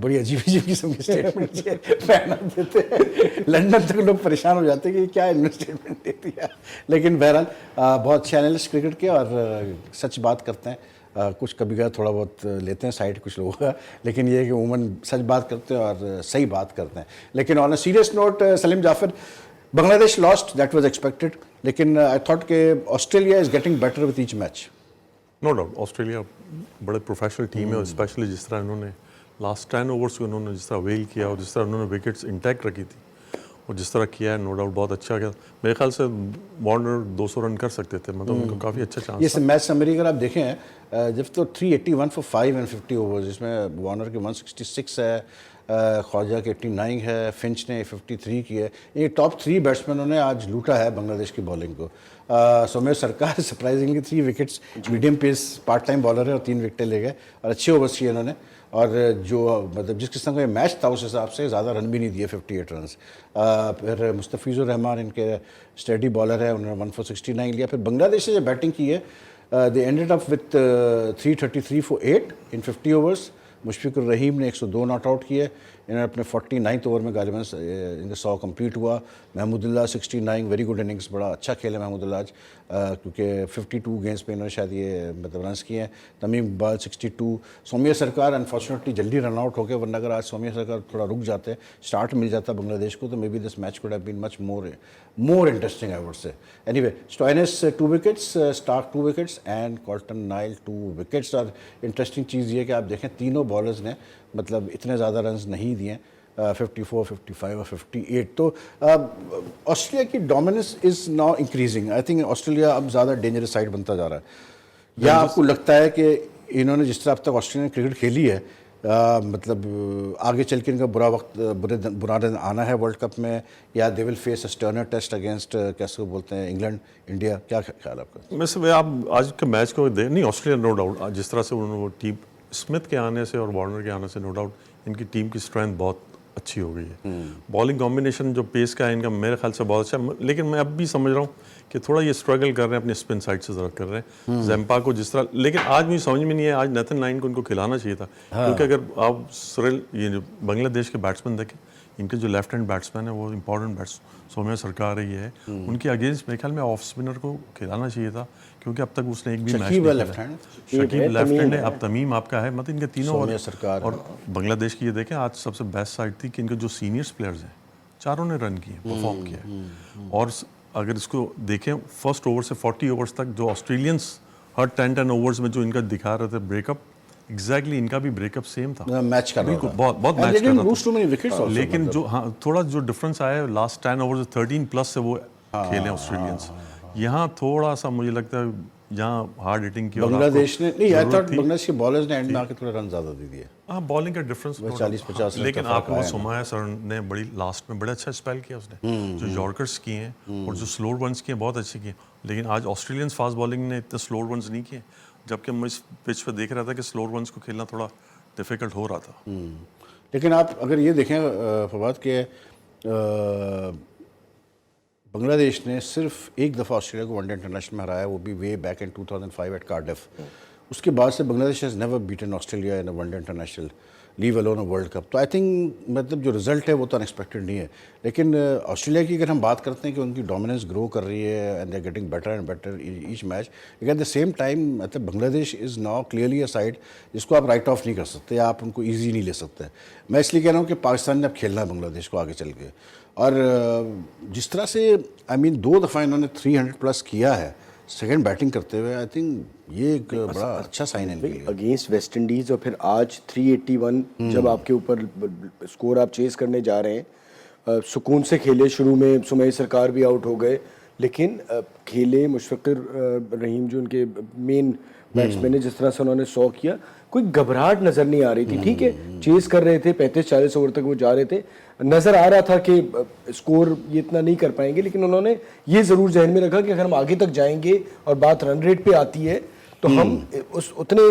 बड़ी अजीब अजीब किस्म की स्टेटमेंट पहना देते हैं, लंदन तक लोग परेशान हो जाते हैं कि क्या इन्होंने स्टेटमेंट दे दिया। लेकिन बहरहाल बहुत अच्छे एनालिस्ट क्रिकेट के, और सच बात करते हैं। कुछ कभी कभी थोड़ा बहुत लेते हैं साइड कुछ लोगों का, लेकिन ये है कि उमूमन सच बात करते हैं और सही बात करते हैं। लेकिन on a serious note Salim Jaffer, Bangladesh lost, that was expected, लेकिन आई थॉट कि Australia is getting better with each match. No doubt Australia बड़े प्रोफेशनल टीम है, और स्पेशली जिस तरह इन्होंने लास्ट 10 ओवर्स को इन्होंने जिस तरह वेल किया और जिस तरह उन्होंने विकेट्स इंटैक्ट रखी थी और जिस तरह किया है, नो डाउट बहुत अच्छा किया। मेरे ख्याल से वार्नर 200 रन कर सकते थे, मतलब उनको काफ़ी अच्छा चांस ये मैच समरी अगर आप देखें, जब तो 381 फॉर 5 and 50 ओवर्स, जिसमें वार्नर के 166 है, ख्वाजा के 89 है, फिंच ने 53 की है। ये टॉप 3 बैट्समैनों ने आज लूटा है बांग्लादेश की बॉलिंग को। Somesh Sarkar surprisingly 3 wickets, medium pace part time bowler है, और 3 विकेटें ले गए और अच्छे ओवर्स किए इन्होंने। और जो मतलब जिस किस्म का ये मैच था उस हिसाब से ज़्यादा रन भी नहीं दिए, 58 रन। फिर मुस्तफ़ीज़ुर रहमान इनके स्टेडी बॉलर है, उन्होंने 1 for 69 लिया। फिर बांग्लादेश से जो बैटिंग की है, they ended up with 333 for 8 in 50 overs. Mushfiqur Rahim ने 102 नॉट आउट किए, इन्होंने अपने 49th ओवर में गालिबन इनका 100 कंप्लीट हुआ। महमूदुल्लाह 69, वेरी गुड इनिंग्स, बड़ा अच्छा खेला महमूदुल्लाह आज, क्योंकि 52 गेंद्स पे इन्होंने शायद ये मतलब रन्स किए हैं। तमीम इकबाल 62। सोमिया सरकार अनफॉर्चुनेटली जल्दी रन आउट हो गए, वरना अगर आज सोमिया सरकार थोड़ा रुक जाते, स्टार्ट मिल जाता बांग्लादेश को, तो maybe this match could have been much more interesting I would say. Anyway, Stoinis 2 wickets, Starc 2 wickets and Coulter Nile 2 wickets. और इंटरेस्टिंग चीज़ ये कि आप देखें तीनों बॉलर्स ने मतलब इतने ज़्यादा रन्स नहीं दिए, 54, 55 और 58। तो ऑस्ट्रेलिया की dominance is now increasing. I think Australia अब ज़्यादा डेंजरस साइड बनता जा रहा है। या आपको लगता है कि इन्होंने जिस तरह अब तक ऑस्ट्रेलिया क्रिकेट खेली है, मतलब आगे चल के इनका बुरा दिन आना है वर्ल्ड कप में, या they will face a sterner test against कैसे बोलते हैं इंग्लैंड, इंडिया? क्या ख्याल आपका? वैसे आप आज के मैच को नहीं, ऑस्ट्रेलिया नो डाउट जिस तरह से उन्होंने वो टीम स्मिथ के आने से और वार्नर के आने से नो डाउट इनकी टीम की स्ट्रेंथ बहुत अच्छी हो गई है। बॉलिंग कॉम्बिनेशन जो पेस का है इनका मेरे ख्याल से बहुत अच्छा है, लेकिन मैं अब भी समझ रहा हूँ कि थोड़ा ये स्ट्रगल कर रहे हैं अपने स्पिन साइड से ज़रा कर रहे हैं जैम्पा को जिस तरह, लेकिन आज मुझे समझ में नहीं है आज नेथन लाइन को इनको खिलाना चाहिए था। क्योंकि अगर आप सुरेल ये जो बांग्लादेश के बैट्समैन देखें, इनके जो लेफ्ट हैंड बैट्समैन है वो इंपॉर्टेंट बैट्स सौम्या सरकार ही है, उनके अगेंस्ट मेरे ख्याल में ऑफ स्पिनर को खिलाना चाहिए था, क्योंकि अब तक उसने एक भी मैच शकीब नहीं लेफ्ट खेला। हैंड, शकीब लेफ्ट हैंड है, अब तमीम आपका है, मतलब इनके तीनों सौम्या सरकार और बांग्लादेश की ये देखें आज सबसे बेस्ट साइड थी कि इनके जो सीनियर्स प्लेयर्स हैं चारों ने रन किए, परफॉर्म किया। और अगर इसको देखें फर्स्ट ओवर से 40 ओवर्स तक जो ऑस्ट्रेलियंस हर 10 ओवर्स में जो इनका दिखा रहे थे ब्रेकअप, एग्जैक्टली इनका भी ब्रेकअप सेम था, मैच कर रहा बिल्कुल था। बहुत बहुत And मैच they कर didn't रहा lose too many wickets था। also, लेकिन मतलब। जो हाँ थोड़ा जो डिफरेंस आया है लास्ट 10 ओवर्स 13 प्लस से वो खेले ऑस्ट्रेलियंस, यहाँ थोड़ा सा मुझे लगता है यहाँ हार्ड हिटिंग की और बांग्लादेश ने आपको नहीं, आई जरूरत थॉट थी। बांग्लादेश के बॉलर्स ने एंड में आके थोड़ा रन ज्यादा दे दिए। हाँ बॉलिंग का डिफरेंस 40-50 रन का लेकिन फर्क आपको आया ना। सुमाया सर ने बड़ी लास्ट में बड़ा अच्छा स्पेल किया उसने, जो यॉर्कर्स किए हैं और जो स्लोअर वंस किए बहुत अच्छे किए, लेकिन आज ऑस्ट्रेलियंस फास्ट बॉलिंग ने इतने स्लोअर वंस नहीं किए, जबकि मैं इस पिच पे देख रहा था कि स्लोअर वंस को खेलना थोड़ा डिफिकल्ट हो रहा था। लेकिन आप अगर ये देखें फवाद के बांग्लादेश ने सिर्फ एक दफ़ा ऑस्ट्रेलिया को वनडे इंटरनेशनल में हराया, वो भी way back in 2005 at Cardiff. उसके बाद से Bangladesh has never beaten Australia in a one day international, leave alone a world cup. तो आई थिंक मतलब जो रिजल्ट है वो तो अनएक्सपेक्टेड नहीं है, लेकिन ऑस्ट्रेलिया की अगर हम बात करते हैं कि उनकी डोमिनेंस ग्रो कर रही है and they are getting better and better each match, लेकिन एट द सेम टाइम मतलब Bangladesh is now clearly a side जिसको आप राइट ऑफ नहीं कर सकते, आप उनको ईजी नहीं ले सकते। मैं इसलिए कह रहा हूँ कि पाकिस्तान ने अब खेलना है बांग्लादेश को आगे चल के, और जिस तरह से आई मीन 2 दफ़ा इन्होंने 300 प्लस किया है सेकंड बैटिंग करते हुए, आई थिंक ये एक बड़ा अच्छा साइन है इनके लिए। अगेंस्ट वेस्ट इंडीज और फिर आज 381 जब आपके ऊपर स्कोर आप चेस करने जा रहे हैं, सुकून से खेले, शुरू में सुमई सरकार भी आउट हो गए, लेकिन खेले मुशफ़िक़ुर रहीम जो उनके मेन बैट्समैन है, जिस तरह से उन्होंने 100 किया, कोई घबराहट नज़र नहीं आ रही थी। ठीक है चेस कर रहे थे, 35-40 ओवर तक वो जा रहे थे, नज़र आ रहा था कि स्कोर ये इतना नहीं कर पाएंगे, लेकिन उन्होंने ये ज़रूर जहन में रखा कि अगर हम आगे तक जाएंगे और बात रन रेट पे आती है तो हम उस उतने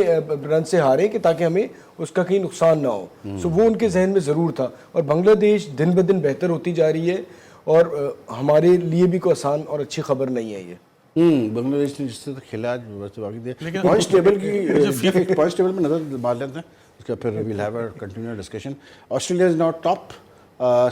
रन से हारें कि ताकि हमें उसका कहीं नुकसान ना हो। सो वो उनके जहन में ज़रूर था, और बांग्लादेश दिन ब दिन बेहतर होती जा रही है, और हमारे लिए भी कोई आसान और अच्छी खबर नहीं है ये। बांग्लादेश ने जिस तरह खेला आज वैसे बाकी दे पॉइंट्स टेबल की पॉइंट्स टेबल में नजर मार लेते हैं, उसका फिर we'll have a continue discussion. Australia is now top,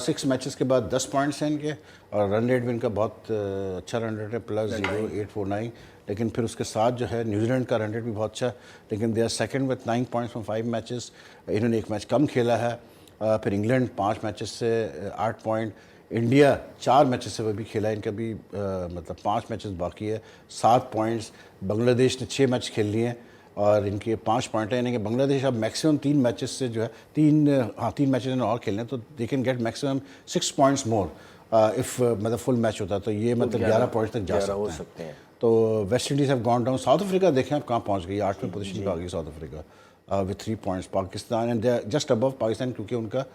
6 matches के बाद 10 पॉइंट्स हैं इनके, और रन रेट भी इनका बहुत अच्छा रन रेट है, +0.849। लेकिन फिर उसके साथ जो है न्यूजीलैंड का रन रेट भी बहुत अच्छा, लेकिन they are second with 9 points from 5 matches, इन्होंने 1 मैच कम खेला है। फिर इंग्लैंड 5 मैचेस से 8 पॉइंट, इंडिया 4 मैचेस से वो भी खेला है, इनका भी मतलब 5 मैचेस बाकी है, 7 पॉइंट्स। बांग्लादेश ने 6 मैच खेल लिए हैं और इनके 5 पॉइंट है, यानी कि बांग्लादेश अब मैक्सिमम 3 मैचेस से जो है 3 मैचेस इन्होंने और खेलने हैं, तो they can get maximum 6 points more if मतलब फुल मैच होता है, तो ये मतलब 11 पॉइंट्स तक जा सकते हैं। तो West Indies have gone down. South Africa देखें आप कहाँ पहुँच गई, 8वें पोजीशन पर आ गई south Africa with 3 points. Pakistan and they just above Pakistan, क्योंकि उनका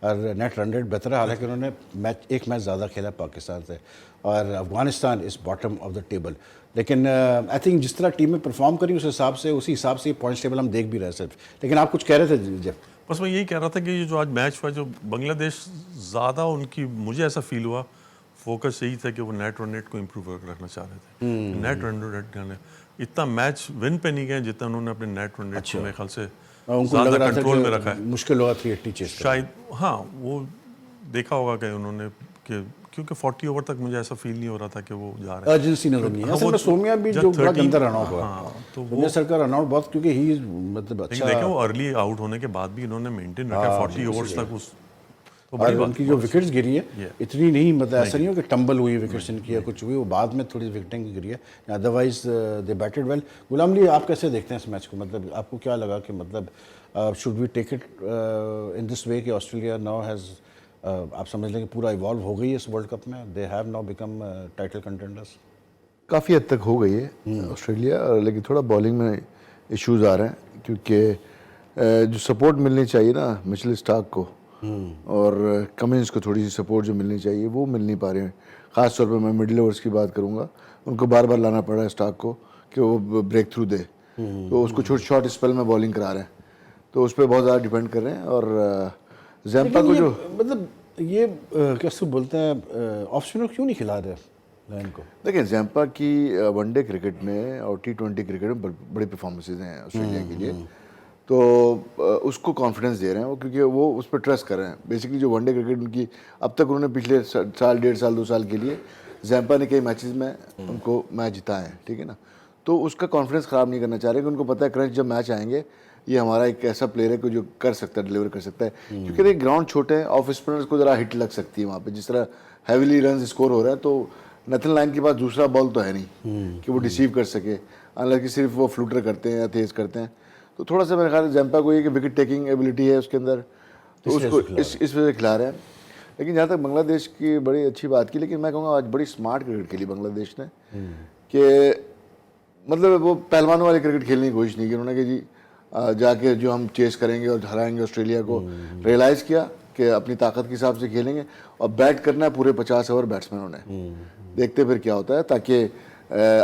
नेट रन रेट बेहतर है, हालांकि उन्होंने एक मैच ज़्यादा खेला पाकिस्तान से, और Afghanistan is bottom of the table. लेकिन आई थिंक जिस तरह टीमें परफॉर्म करी उसी हिसाब से पॉइंट्स टेबल हम देख भी रहे सिर्फ। लेकिन आप कुछ कह रहे थे जब? बस मैं यही कह रहा था कि ये जो आज मैच हुआ, जो बांग्लादेश ज़्यादा उनकी मुझे ऐसा फील हुआ फोकस यही था कि वो नेट रन रेट को इम्प्रूव रखना चाह रहे थे। नेट रन रेट करने इतना मैच विन पे नहीं गए जितना उन्होंने अपने नेट रन रेट को मेरे ख्याल से ज़्यादा कंट्रोल में रखा है। मुश्किल होगा 380 चेस शायद, हाँ वो देखा होगा कि उन्होंने कि क्योंकि 40 ओवर तक मुझे ऐसा फील नहीं हो रहा था कि वो जा रहे हैं, अर्जेंसी नजर नहीं है। असल में सोमिया भी जो बड़ा गंदा रन आउट हुआ, तो सोमिया सर का रन आउट बहुत, क्योंकि ही मतलब अच्छा, देखो वो अर्ली आउट होने के बाद भी इन्होंने मेंटेन रखा 40 ओवर्स तक उस, तो बड़ी और बात उनकी जो विकेट्स गिरी है इतनी नहीं, मतलब ऐसा नहीं हो कि टंबल हुई विकेट्स इनकी या कुछ हुई, वो बाद में थोड़ी विकेटिंग गिरी है, otherwise they batted well. Ghulam Ali, आप कैसे देखते हैं इस मैच को, मतलब आपको क्या लगा कि मतलब should we take it in this way कि ऑस्ट्रेलिया नाउ हैज़ आप समझ लें कि पूरा इवॉल्व हो गई है इस वर्ल्ड कप में, they have now become title contenders? काफ़ी हद तक हो गई है ऑस्ट्रेलिया, लेकिन थोड़ा बॉलिंग में इश्यूज आ रहे हैं, क्योंकि जो सपोर्ट मिलनी चाहिए ना मिचेल स्टार्क को और कमिंस को, थोड़ी सी सपोर्ट जो मिलनी चाहिए वो मिल नहीं पा रही है। ख़ास तौर पे मैं मिडिल ओवर्स की बात करूँगा, उनको बार बार लाना पड़ रहा है स्टार्क को कि वो ब्रेक थ्रू दे, तो उसको छोटे शॉर्ट स्पेल में बॉलिंग करा रहे हैं। तो उस पर बहुत ज़्यादा डिपेंड कर रहे हैं। और जैम्पा को लेकिन जो ये मतलब ये कैसे बोलते हैं ऑफ स्पिनर क्यों नहीं खिला रहे लायन को? देखिए, जैम्पा की वनडे क्रिकेट में और T20 क्रिकेट में बड़ी परफॉर्मेंसेज हैं ऑस्ट्रेलिया के लिए, तो उसको कॉन्फिडेंस दे रहे हैं वो, क्योंकि वो उस पर ट्रस्ट कर रहे हैं। बेसिकली जो वनडे क्रिकेट उनकी अब तक उन्होंने पिछले साल, 1.5 साल, 2 साल के लिए जैम्पा ने कई मैचेस में उनको मैच जिताए हैं, ठीक है ना। तो उसका कॉन्फिडेंस ख़राब नहीं करना चाह रहे, क्योंकि उनको पता है क्रंच जब मैच आएंगे ये हमारा एक ऐसा प्लेयर है कि जो कर सकता है, डिलीवर कर सकता है। क्योंकि देखिए ग्राउंड छोटे हैं, ऑफ स्पिनर्स को ज़रा हिट लग सकती है वहाँ पे, जिस तरह हैविली रन स्कोर हो रहा है, तो नथन लाइन के पास दूसरा बॉल तो है नहीं कि वो डिसीव कर सके, हालांकि सिर्फ वो फ्लूटर करते हैं या तेज़ करते हैं। तो थोड़ा सा मेरे ख्याल से जैम्पा को ये कि विकेट टेकिंग एबिलिटी है उसके अंदर, तो उसको इस वजह से खिला रहे हैं। लेकिन जहाँ तक बांग्लादेश की बड़ी अच्छी बात की, लेकिन मैं कहूँगा आज बड़ी स्मार्ट क्रिकेट खेली बांग्लादेश ने, कि मतलब वो पहलवानों वाली क्रिकेट खेलने की कोशिश नहीं की उन्होंने, कि जी जाके जो हम चेस करेंगे और हराएंगे ऑस्ट्रेलिया को, रियलाइज़ किया कि अपनी ताकत के हिसाब से खेलेंगे और बैट करना है पूरे 50 ओवर बैट्समैनों ने, देखते फिर क्या होता है, ताकि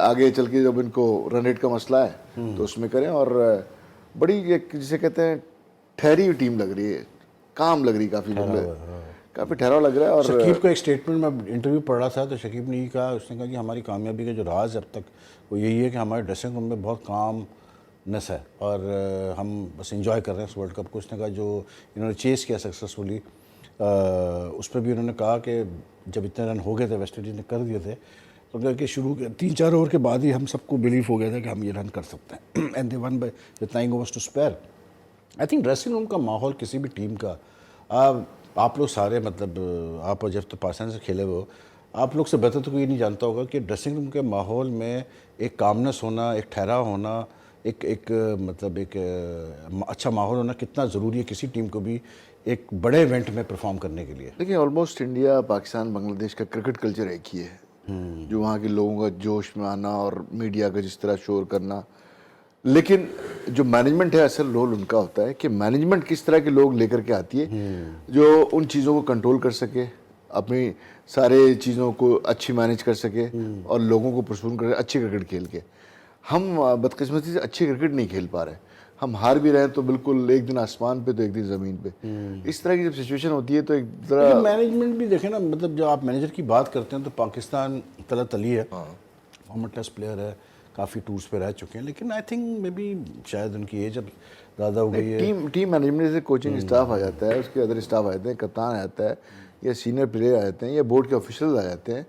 आगे चल के जब इनको रन रेट का मसला है तो उसमें करें। और बड़ी एक जिसे कहते हैं ठहरी हुई टीम लग रही है, काम लग रही, काफ़ी ठहराव लग रहा है। और शकीब का एक स्टेटमेंट में इंटरव्यू पढ़ रहा था, तो शकीब ने ये कहा, उसने कहा कि हमारी कामयाबी का जो राज अब तक वो यही है कि हमारे ड्रेसिंग रूम में बहुत कामनेस है और हम बस इंजॉय कर रहे हैं इस वर्ल्ड कप को। उसने कहा जो इन्होंने चेस किया सक्सेसफुली, उस पर भी उन्होंने कहा कि जब इतने रन हो गए थे, वेस्ट इंडीज़ ने कर दिए थे, तो उन्होंने कि शुरू के 3-4 ओवर के बाद ही हम सबको बिलीव हो गया था कि हम ये रन कर सकते हैं। And they won by with 9 overs to spare. I think dressing room का माहौल किसी भी टीम का, आप लोग सारे मतलब आप और जब तो पाकिस्तान से खेले हुए हो, आप लोग से बेहतर तो कोई नहीं जानता होगा कि ड्रेसिंग रूम के माहौल में एक कामनेस होना, एक ठहराव होना, एक मतलब एक अच्छा माहौल होना कितना ज़रूरी है किसी टीम को भी एक बड़े इवेंट में परफॉर्म करने के लिए। देखिए ऑलमोस्ट इंडिया, पाकिस्तान, बांग्लादेश का क्रिकेट कल्चर एक ही है, जो वहाँ के लोगों का जोश में आना और मीडिया का जिस तरह शोर करना। लेकिन जो मैनेजमेंट है, असल रोल उनका होता है कि मैनेजमेंट किस तरह के लोग लेकर के आती है जो उन चीज़ों को कंट्रोल कर सके, अपनी सारे चीज़ों को अच्छी मैनेज कर सके और लोगों को प्रसून कर अच्छी क्रिकेट खेल के। हम बदकिस्मती से अच्छी क्रिकेट नहीं खेल पा रहे, हम हार भी रहे हैं तो बिल्कुल एक दिन आसमान पे तो एक दिन ज़मीन पे, इस तरह की जब सिचुएशन होती है तो एक तरह मैनेजमेंट भी देखें ना, मतलब जब आप मैनेजर की बात करते हैं तो पाकिस्तान तला तली है, फॉर्मर टेस्ट प्लेयर है, काफ़ी टूर्स पे रह चुके हैं, लेकिन आई थिंक मे बी शायद उनकी एज अब ज़्यादा हो गई है। टीम मैनेजमेंट से कोचिंग स्टाफ आ जाता है, उसके अदर स्टाफ आ जाते हैं, कप्तान आ जाता है, या सीनियर प्लेयर आ जाते हैं, या बोर्ड के ऑफिशियल्स आ जाते हैं,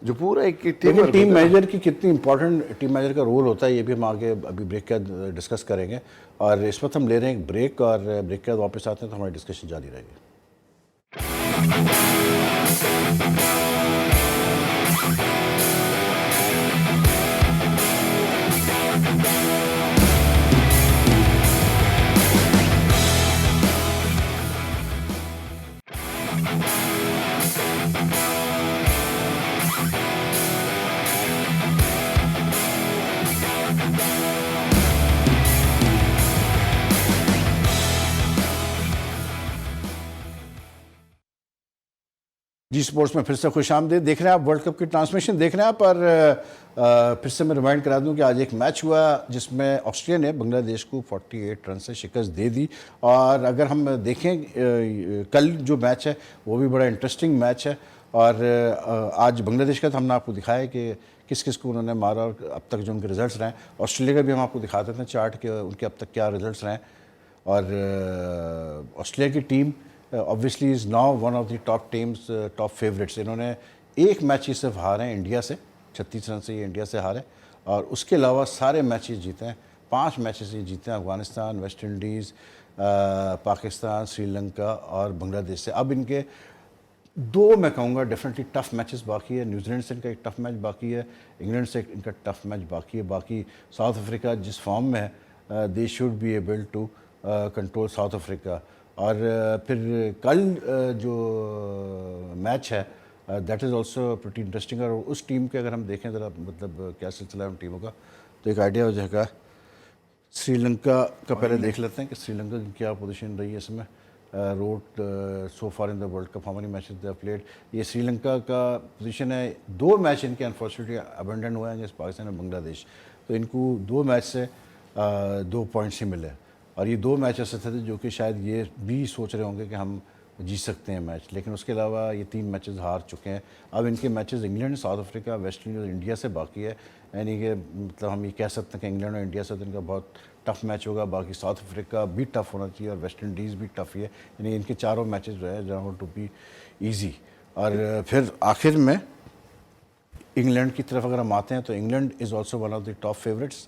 जो पूरा एक टीम मैनेजर की कितनी इंपॉर्टेंट टीम मैनेजर का रोल होता है, ये भी हम आगे अभी ब्रेक के बाद डिस्कस करेंगे। और इस वक्त हम ले रहे हैं एक ब्रेक, और ब्रेक के बाद वापस आते हैं तो हमारी डिस्कशन जारी रहेगी। जी स्पोर्ट्स में फिर से खुशामदीद। देख रहे हैं आप वर्ल्ड कप की ट्रांसमिशन देख रहे हैं आप। पर फिर से मैं रिमाइंड करा दूं कि आज एक मैच हुआ जिसमें ऑस्ट्रेलिया ने बांग्लादेश को 48 रन से शिकस्त दे दी। और अगर हम देखें कल जो मैच है वो भी बड़ा इंटरेस्टिंग मैच है। और आज बांग्लादेश का तो हमने आपको दिखाया है कि किस किस को उन्होंने मारा और अब तक जो उनके रिजल्ट्स रहे हैं। ऑस्ट्रेलिया का भी हम आपको दिखा देते हैं चार्ट के उनके अब तक क्या रिजल्ट्स रहे हैं। और ऑस्ट्रेलिया की team obviously is now one of the top teams, top favourites. इन्होंने एक मैच ही सिर्फ हारे हैं इंडिया से, 36 रन से ये इंडिया से हारे, और उसके अलावा सारे मैचेस जीते हैं। 5 मैचेस ये जीते हैं, अफगानिस्तान, वेस्ट इंडीज़, पाकिस्तान, श्रीलंका और बांग्लादेश से। अब इनके 2 मैं कहूँगा डेफिनेटली टफ मैचेस बाकी है। न्यूजीलैंड से इनका एक टफ मैच बाकी है, इंग्लैंड से इनका टफ मैच बाकी है। बाकी साउथ अफ्रीका जिस फॉर्म में है, they should be able to control South Africa. और फिर कल जो मैच है that is also pretty interesting. और उस टीम के अगर हम देखें ज़रा मतलब क्या सिलसिला है उन टीमों का, तो एक आइडिया हो जाएगा। श्रीलंका का पहले देख लेते हैं कि श्रीलंका की क्या पोजीशन रही है इसमें। Road so far in the world cup how many matches they have played. ये श्रीलंका का पोजीशन है। 2 मैच इनके अनफॉर्चुनेटली अबेंडन हुए हैं जैसे पाकिस्तान और बांग्लादेश, तो इनको 2 मैच से 2 पॉइंट्स ही मिले। और ये 2 मैच ऐसे थे जो कि शायद ये भी सोच रहे होंगे कि हम जीत सकते हैं मैच, लेकिन उसके अलावा ये 3 मैचेस हार चुके हैं। अब इनके matches England, south Africa, West Indies और इंडिया से बाकी है। यानी कि मतलब हम ये कह सकते हैं कि इंग्लैंड और इंडिया से तो इनका बहुत टफ मैच होगा। बाकी साउथ अफ्रीका भी टफ होना चाहिए और वेस्ट इंडीज़ भी टफ ही है। यानी इनके चारों मैचेस जो है जहाँ टू बी ईजी। और फिर आखिर में इंग्लैंड की तरफ अगर हम आते हैं तो England is also one of the top favourites.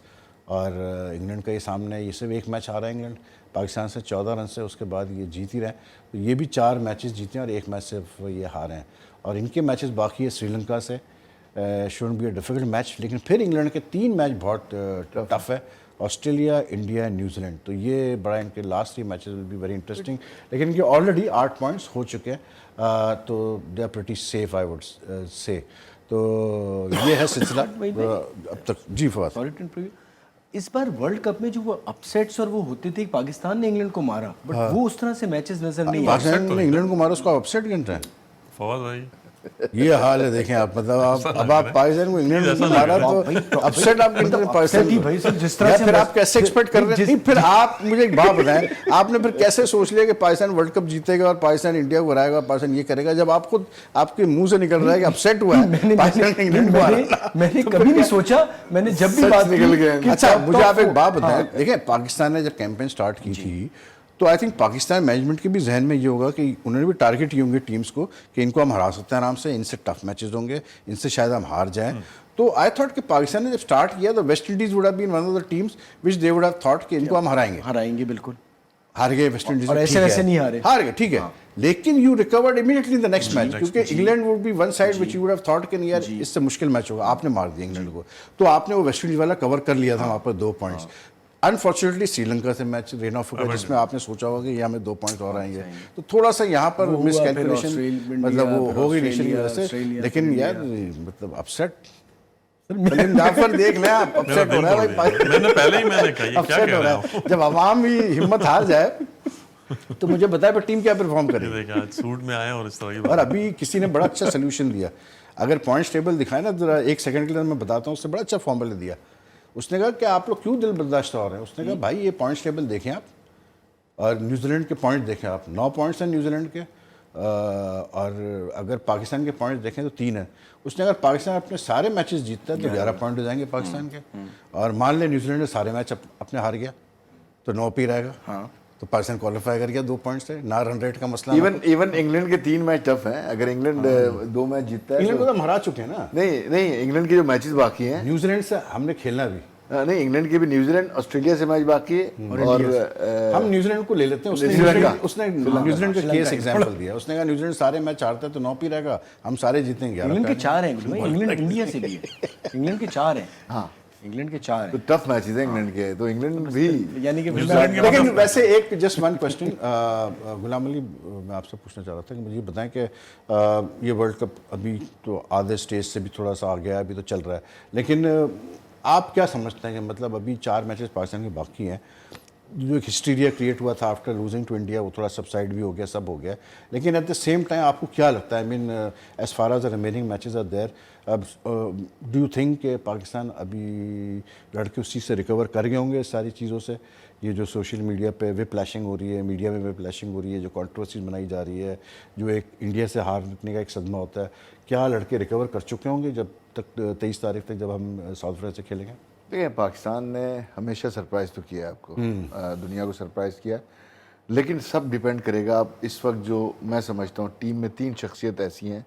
और इंग्लैंड का ये सामने ये सिर्फ एक मैच हारा है इंग्लैंड पाकिस्तान से 14 रन से, उसके बाद ये जीत ही रहे हैं। तो ये भी 4 मैचेस जीते हैं और एक मैच सिर्फ ये हारे हैं। और इनके मैचेस बाकी है श्रीलंका से, shouldn't be a difficult match. लेकिन फिर इंग्लैंड के 3 मैच बहुत टफ है, ऑस्ट्रेलिया, इंडिया, न्यूजीलैंड। तो ये बड़ा इनके last 3 matches will be very interesting. लेकिन इनके ऑलरेडी 8 पॉइंट्स हो चुके हैं, तो they are pretty safe I would say. तो ये है सिलसिला अब तक। जी फवाद, सॉरी टू इंटरव्यू। इस बार वर्ल्ड कप में जो वो अपसेट्स और वो होते थे, पाकिस्तान ने इंग्लैंड को मारा, बट वो उस तरह से मैचेस नजर नहीं आए। पाकिस्तान ने इंग्लैंड को मारा, उसको अपसेट गिनते हैं। फवाद भाई ये हाल है, देखें आप, मतलब आप पाकिस्तान को इंग्लैंड को मारा तो अपसेट आप गिनते हैं पाकिस्तान की। भाई सर, जिस तरह से फिर आप कैसे एक्सपेक्ट कर रहे हैं? फिर आप मुझे एक बात बताएं, आपने फिर कैसे सोच लिया कि पाकिस्तान वर्ल्ड कप जीतेगा और पाकिस्तान इंडिया को हराएगा, पाकिस्तान ये करेगा, जब आप खुद आपके मुंह से निकल रहा है कि अपसेट हुआ है पाकिस्तान ने इंग्लैंड को मारा? मैंने कभी नहीं सोचा, मैंने जब भी बात निकल गए। अच्छा, मुझे आप एक बात बताएं, देखिए पाकिस्तान ने जब कैंपेन स्टार्ट की थी तो आई थिंक पाकिस्तान मैनेजमेंट के भी जहन में ये होगा कि उन्होंने भी टारगेट किए होंगे टीम्स को कि इनको हम हरा सकते हैं आराम से, इनसे टफ मैचेस होंगे, इनसे शायद हम हार जाएं। तो आई थॉट कि पाकिस्तान ने जब स्टार्ट किया तो West Indies would have been one of the teams which they would have thought कि इनको हम हराएंगे। बिल्कुल। हार गए वेस्ट इंडीज, और ऐसे वैसे नहीं हारे, हार गए, ठीक है। लेकिन you recovered immediately in the next match, क्योंकि England would be one side which you would have thought कि यार इससे मुश्किल मैच होगा, आपने मार दिया इंग्लैंड को, तो आपने वो वेस्ट इंडीज वाला कवर कर लिया था वहाँ पर 2 पॉइंट्स। अनफॉर्चुनेटली श्रीलंका से मैच रेन ऑफ हुआ जिसमें आपने सोचा होगा कि ये हमें 2 पॉइंट और आएंगे, तो थोड़ा सा यहाँ पर मिस कैलकुलेशन मतलब वो हो गई नेशन की वजह से। लेकिन यार मतलब अपसेट जाफर देख लें आप, अपसेट हो रहा है भाई, मैंने पहले ही मैंने कहा ये क्या अपसेट कह हो रहा रहा हूँ। है। जब अवाम ही हिम्मत हार जाए तो मुझे बताए पर टीम क्या परफॉर्म करे। देखा आज सूट में आया और इस तरह की और अभी किसी ने बड़ा अच्छा सोल्यूशन दिया, अगर पॉइंट्स टेबल दिखाए ना जरा 1 सेकंड के लिए मैं बताता हूँ, उससे बड़ा अच्छा फॉर्मूला दिया। उसने कहा कि आप लोग क्यों दिल बर्दाश्त हो रहे हैं? उसने कहा भाई ये पॉइंट्स टेबल देखें आप और न्यूजीलैंड के पॉइंट देखें आप, 9 पॉइंट्स हैं न्यूजीलैंड के, और अगर पाकिस्तान के पॉइंट्स देखें तो 3 हैं। उसने अगर पाकिस्तान अपने सारे मैचेस जीतता है तो 11 पॉइंट हो जाएंगे पाकिस्तान के, और मान लें न्यूजीलैंड ने सारे मैच अपने हार गया तो 9 पे रहेगा। हाँ, तो पाकिस्तान क्वालिफाई कर गया 2 पॉइंट से, ना रन रेट का मसला। इवन इंग्लैंड के 3 मैच टफ हैं, अगर इंग्लैंड 2 मैच जीतता है। इंग्लैंड को तो हम हरा चुके हैं ना। नहीं, इंग्लैंड के जो मैचेस बाकी हैं, न्यूजीलैंड से हमने खेलना भी नहीं, इंग्लैंड के भी न्यूजीलैंड, ऑस्ट्रेलिया से मैच बाकी है, और हम न्यूजीलैंड को ले लेते हैं। उसने न्यूजीलैंड का केस एग्जांपल दिया, उसने कहा न्यूजीलैंड सारे मैच हारता है तो 9 पे रहेगा, हम सारे जीतेंगे। इंग्लैंड के 4 हैं, इंग्लैंड इंडिया से भी है, इंग्लैंड के 4 हैं। हाँ, इंग्लैंड के 4 तो टफ मैचेस हैं इंग्लैंड के, तो इंग्लैंड भी यानी कि लेकिन वैसे एक just one question Ghulam Ali, मैं आपसे पूछना चाह रहा था कि मुझे बताएं कि ये वर्ल्ड कप अभी तो आधे स्टेज से भी थोड़ा सा आ गया है, अभी तो चल रहा है, लेकिन आप क्या समझते हैं कि मतलब अभी 4 मैचेस पाकिस्तान के बाकी हैं, जो एक हिस्टीरिया क्रिएट हुआ था आफ्टर लूजिंग टू इंडिया वो थोड़ा सबसाइड भी हो गया, सब हो गया, लेकिन एट द सेम टाइम आपको क्या लगता है, I mean as far as the remaining matches are there, अब डू यू थिंक कि पाकिस्तान अभी लड़के उस चीज़ से रिकवर कर गए होंगे, सारी चीज़ों से? ये जो सोशल मीडिया पे वे प्लैशिंग हो रही है, मीडिया में वे प्लैशिंग हो रही है, जो कंट्रोवर्सीज बनाई जा रही है, जो एक इंडिया से हारने का एक सदमा होता है, क्या लड़के रिकवर कर चुके होंगे जब तक 23 तारीख तक जब हम साउथ अफ्रीका से खेलेंगे? देखिए, पाकिस्तान ने हमेशा सरप्राइज़ तो किया आपको, दुनिया को सरप्राइज़ किया, लेकिन सब डिपेंड करेगा। अब इस वक्त जो मैं समझता हूँ टीम में 3 शख्सियत ऐसी हैं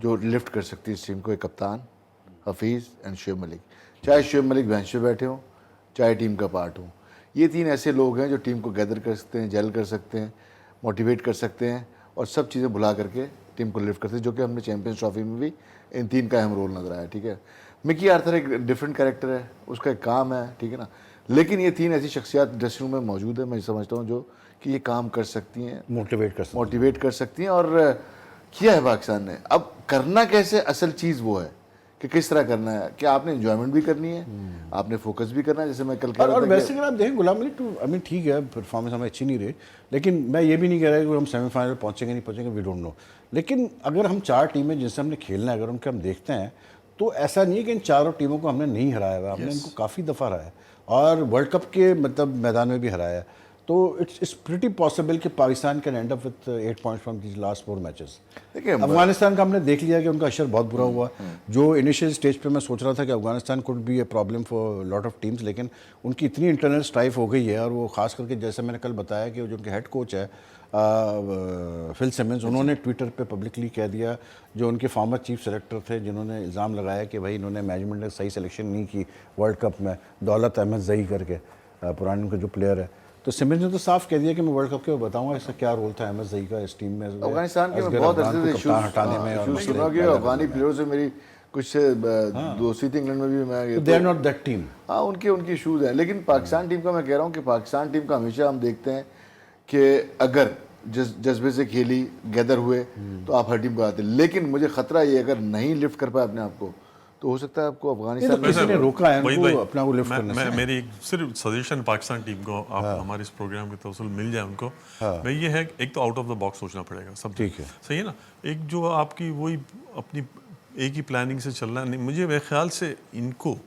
जो लिफ्ट कर सकती है इस टीम को, एक कप्तान, हफीज़ एंड शुएब मलिक। चाहे शुएब मलिक बेंच पे बैठे हों, चाहे टीम का पार्ट हो, ये 3 ऐसे लोग हैं जो टीम को गैदर कर सकते हैं, जेल कर सकते हैं, मोटिवेट कर सकते हैं और सब चीज़ें भुला करके टीम को लिफ्ट करते हैं, जो कि हमने चैंपियंस ट्रॉफी में भी इन 3 का अहम रोल नजर आया। ठीक है, मिकी आर्थर एक डिफरेंट कैरेक्टर है, उसका एक काम है, ठीक है ना, लेकिन ये 3 ऐसी शख्सियत ड्रेसिंग रूम में मौजूद है, मैं समझता हूँ, जो कि ये काम कर सकती हैं, मोटिवेट कर सकती हैं, और किया है पाकिस्तान ने। अब करना कैसे, असल चीज़ वो है कि किस तरह करना है, कि आपने एंजॉयमेंट भी करनी है, आपने फोकस भी करना है, जैसे मैं कल कह रहा था। और वैसे अगर आप देखें गुलाम अली, तो आई मीन ठीक है परफॉर्मेंस हमें अच्छी नहीं रही, लेकिन मैं ये भी नहीं कह रहा कि हम सेमीफाइनल पहुंचेंगे नहीं पहुंचेंगे, वी डोंट नो, लेकिन अगर हम 4 टीमें जिनसे हमने खेलना है अगर उनके हम देखते हैं तो ऐसा नहीं है कि इन चारों टीमों को हमने नहीं हराया हुआ, हमने इनको काफ़ी दफ़ा हराया है और वर्ल्ड कप के मतलब मैदान में भी हराया है। तो इट्स प्रिटी पॉसिबल कि Pakistan can and up with 8 points from these last 4 matches. देखिए, अफगानिस्तान का हमने देख लिया कि उनका असर बहुत बुरा हुआ। जो इनिशियल स्टेज पे मैं सोच रहा था कि Afghanistan could be a problem for lot of teams, लेकिन उनकी इतनी इंटरनल स्ट्राइफ हो गई है और वो खास करके जैसे मैंने कल बताया कि जो उनके हेड कोच है फिल सिमंस, उन्होंने ट्विटर पे पब्लिकली कह दिया, जो उनके फॉर्मर चीफ सेलेक्टर थे जिन्होंने इल्ज़ाम लगाया कि भाई इन्होंने मैनेजमेंट ने सही सिलेक्शन नहीं की वर्ल्ड कप में, दौलत अहमद जई करके पुराने उनके जो प्लेयर है, तो सिमंस ने तो साफ कह दिया कि मैं वर्ल्ड कप के बताऊंगा इसका क्या रोल था अहमद जई का इस टीम में, अफगानिस्तान के बहुत ऐसे हटाने में। और सुना कि अफगानी प्लेयरों से मेरी कुछ दोस्ती थी इंग्लैंड में भी, मैं they are not that team. हाँ, उनके इशूज़ हैं, लेकिन पाकिस्तान टीम का मैं कह रहा हूँ कि पाकिस्तान टीम का हमेशा हम देखते हैं कि अगर जज्बे से खेली, गैदर हुए तो आप हर टीम को आते, लेकिन मुझे खतरा ये अगर नहीं लिफ्ट कर पाए अपने आप को तो हो सकता है आपको अफगानिस्तान किसी ने रोका है वही- उनको वही- अपना वो लिफ्ट करने से। मेरी एक सिर्फ सजेशन पाकिस्तान टीम को, आप हमारे इस प्रोग्राम के तवसल मिल जाए उनको, भाई ये है एक तो आउट ऑफ द बॉक्स सोचना पड़ेगा सब। ठीक है, सही है ना। एक जो आपकी वही अपनी एक ही प्लानिंग से चलना नहीं, मुझे मेरे ख्याल से इनको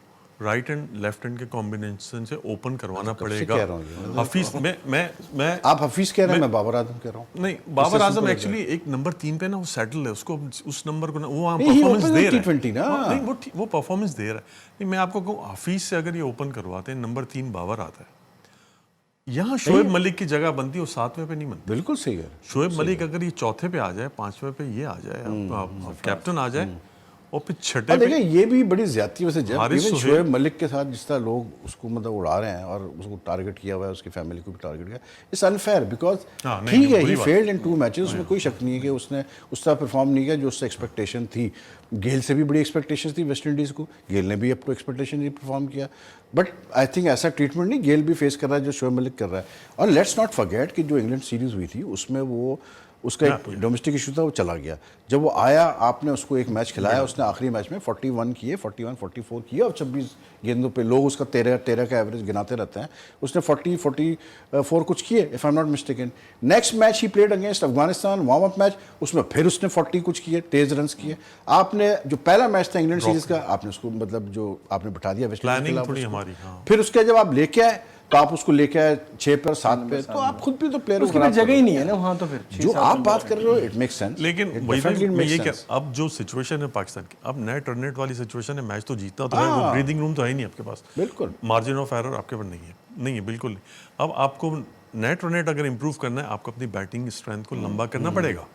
राइट एंड लेफ्ट हैंड के कॉम्बिनेशन से ओपन करवाना पड़ेगा। कह रहा हूँ ये। हफीज मैं आप हफीज कह रहे हैं, मैं बाबर आजम कह रहा हूँ। नहीं, बाबर आजम एक्चुअली एक नंबर 3 पे ना वो सेटल है, उसको उस नंबर को ना वो वहाँ नहीं, he performance opened they the रहा है। T20 ना। हाँ, नहीं वो परफॉर्मेंस दे रहा है। नहीं, मैं आपको कहूँ हफीज से अगर ये ओपन करवाते हैं, नंबर 3 बाबर आता है, यहाँ शोएब मलिक की जगह बनती है, वो 7वें पे नहीं बनती। बिल्कुल सही है। शोएब मलिक अगर ये 4थे पे आ जाए, 5वें पे ये आ जाए, कैप्टन आ जाए, और फिर 6ठे और पे देखिए ये भी बड़ी ज्यादती वैसे जब हारिस इवन सुहेल। शोएब मलिक के साथ जिस तरह लोग उसको मतलब उड़ा रहे हैं और उसको टारगेट किया हुआ है, उसकी फैमिली को भी टारगेट किया, इट्स अनफेयर बिकॉज हाँ, नहीं, ठीक है बुरी ही बात। फेल्ड इन 2 मैचेस, उसमें कोई शक नहीं है कि उसने उस तरह परफॉर्म नहीं किया जो उससे एक्सपेक्टेशन थी। गेल से भी बड़ी एक्सपेक्टेशन थी वेस्ट इंडीज़ को, गेल ने भी अप टू एक्सपेक्टेशन नहीं परफॉर्म किया, बट आई थिंक ऐसा ट्रीटमेंट नहीं गेल भी फेस कर रहा है जो शोएब मलिक कर रहा है। और लेट्स नॉट फॉरगेट कि जो इंग्लैंड सीरीज़ हुई थी उसमें वो उसका एक डोमेस्टिक इशू था, वो चला गया। जब वो आया आपने उसको एक मैच खिलाया, उसने आखिरी मैच में 41 किए, 41 44 किए और 26 गेंदों पे लोग उसका 13 का एवरेज गिनाते रहते हैं, उसने 44 कुछ किए if I am not mistaken. Next match he played against Afghanistan, warm up match, उसमें फिर उसने 40 कुछ किए, तेज रन किए। आपने जो पहला मैच था इंग्लैंड सीरीज का, आपने उसको मतलब जो आपने बिठा दिया वेस्ट इंडीज के प्लानिंग खिलाफ थोड़ी उसको। हमारी। हाँ, फिर उसके जब आप लेके आए तो आप उसको लेके आए 6 पे और 7 पे, तो आप खुद भी तो प्लेयर उसके बाद जगह ही नहीं है ना वहाँ, तो फिर जो आप बात कर रहे हो इट मेक्स सेंस। लेकिन वही मैं ये क्या, अब जो सिचुएशन है पाकिस्तान की, अब नेट रन रेट वाली सिचुएशन है, मैच तो जीतना तो है, वो ब्रीदिंग रूम तो है ही नहीं आपके पास, बिल्कुल मार्जिन ऑफ एरर आपके पास नहीं है बिल्कुल नहीं। अब आपको नेट रन रेट अगर इंप्रूव करना है, आपको अपनी बैटिंग स्ट्रेंथ को लंबा करना पड़ेगा,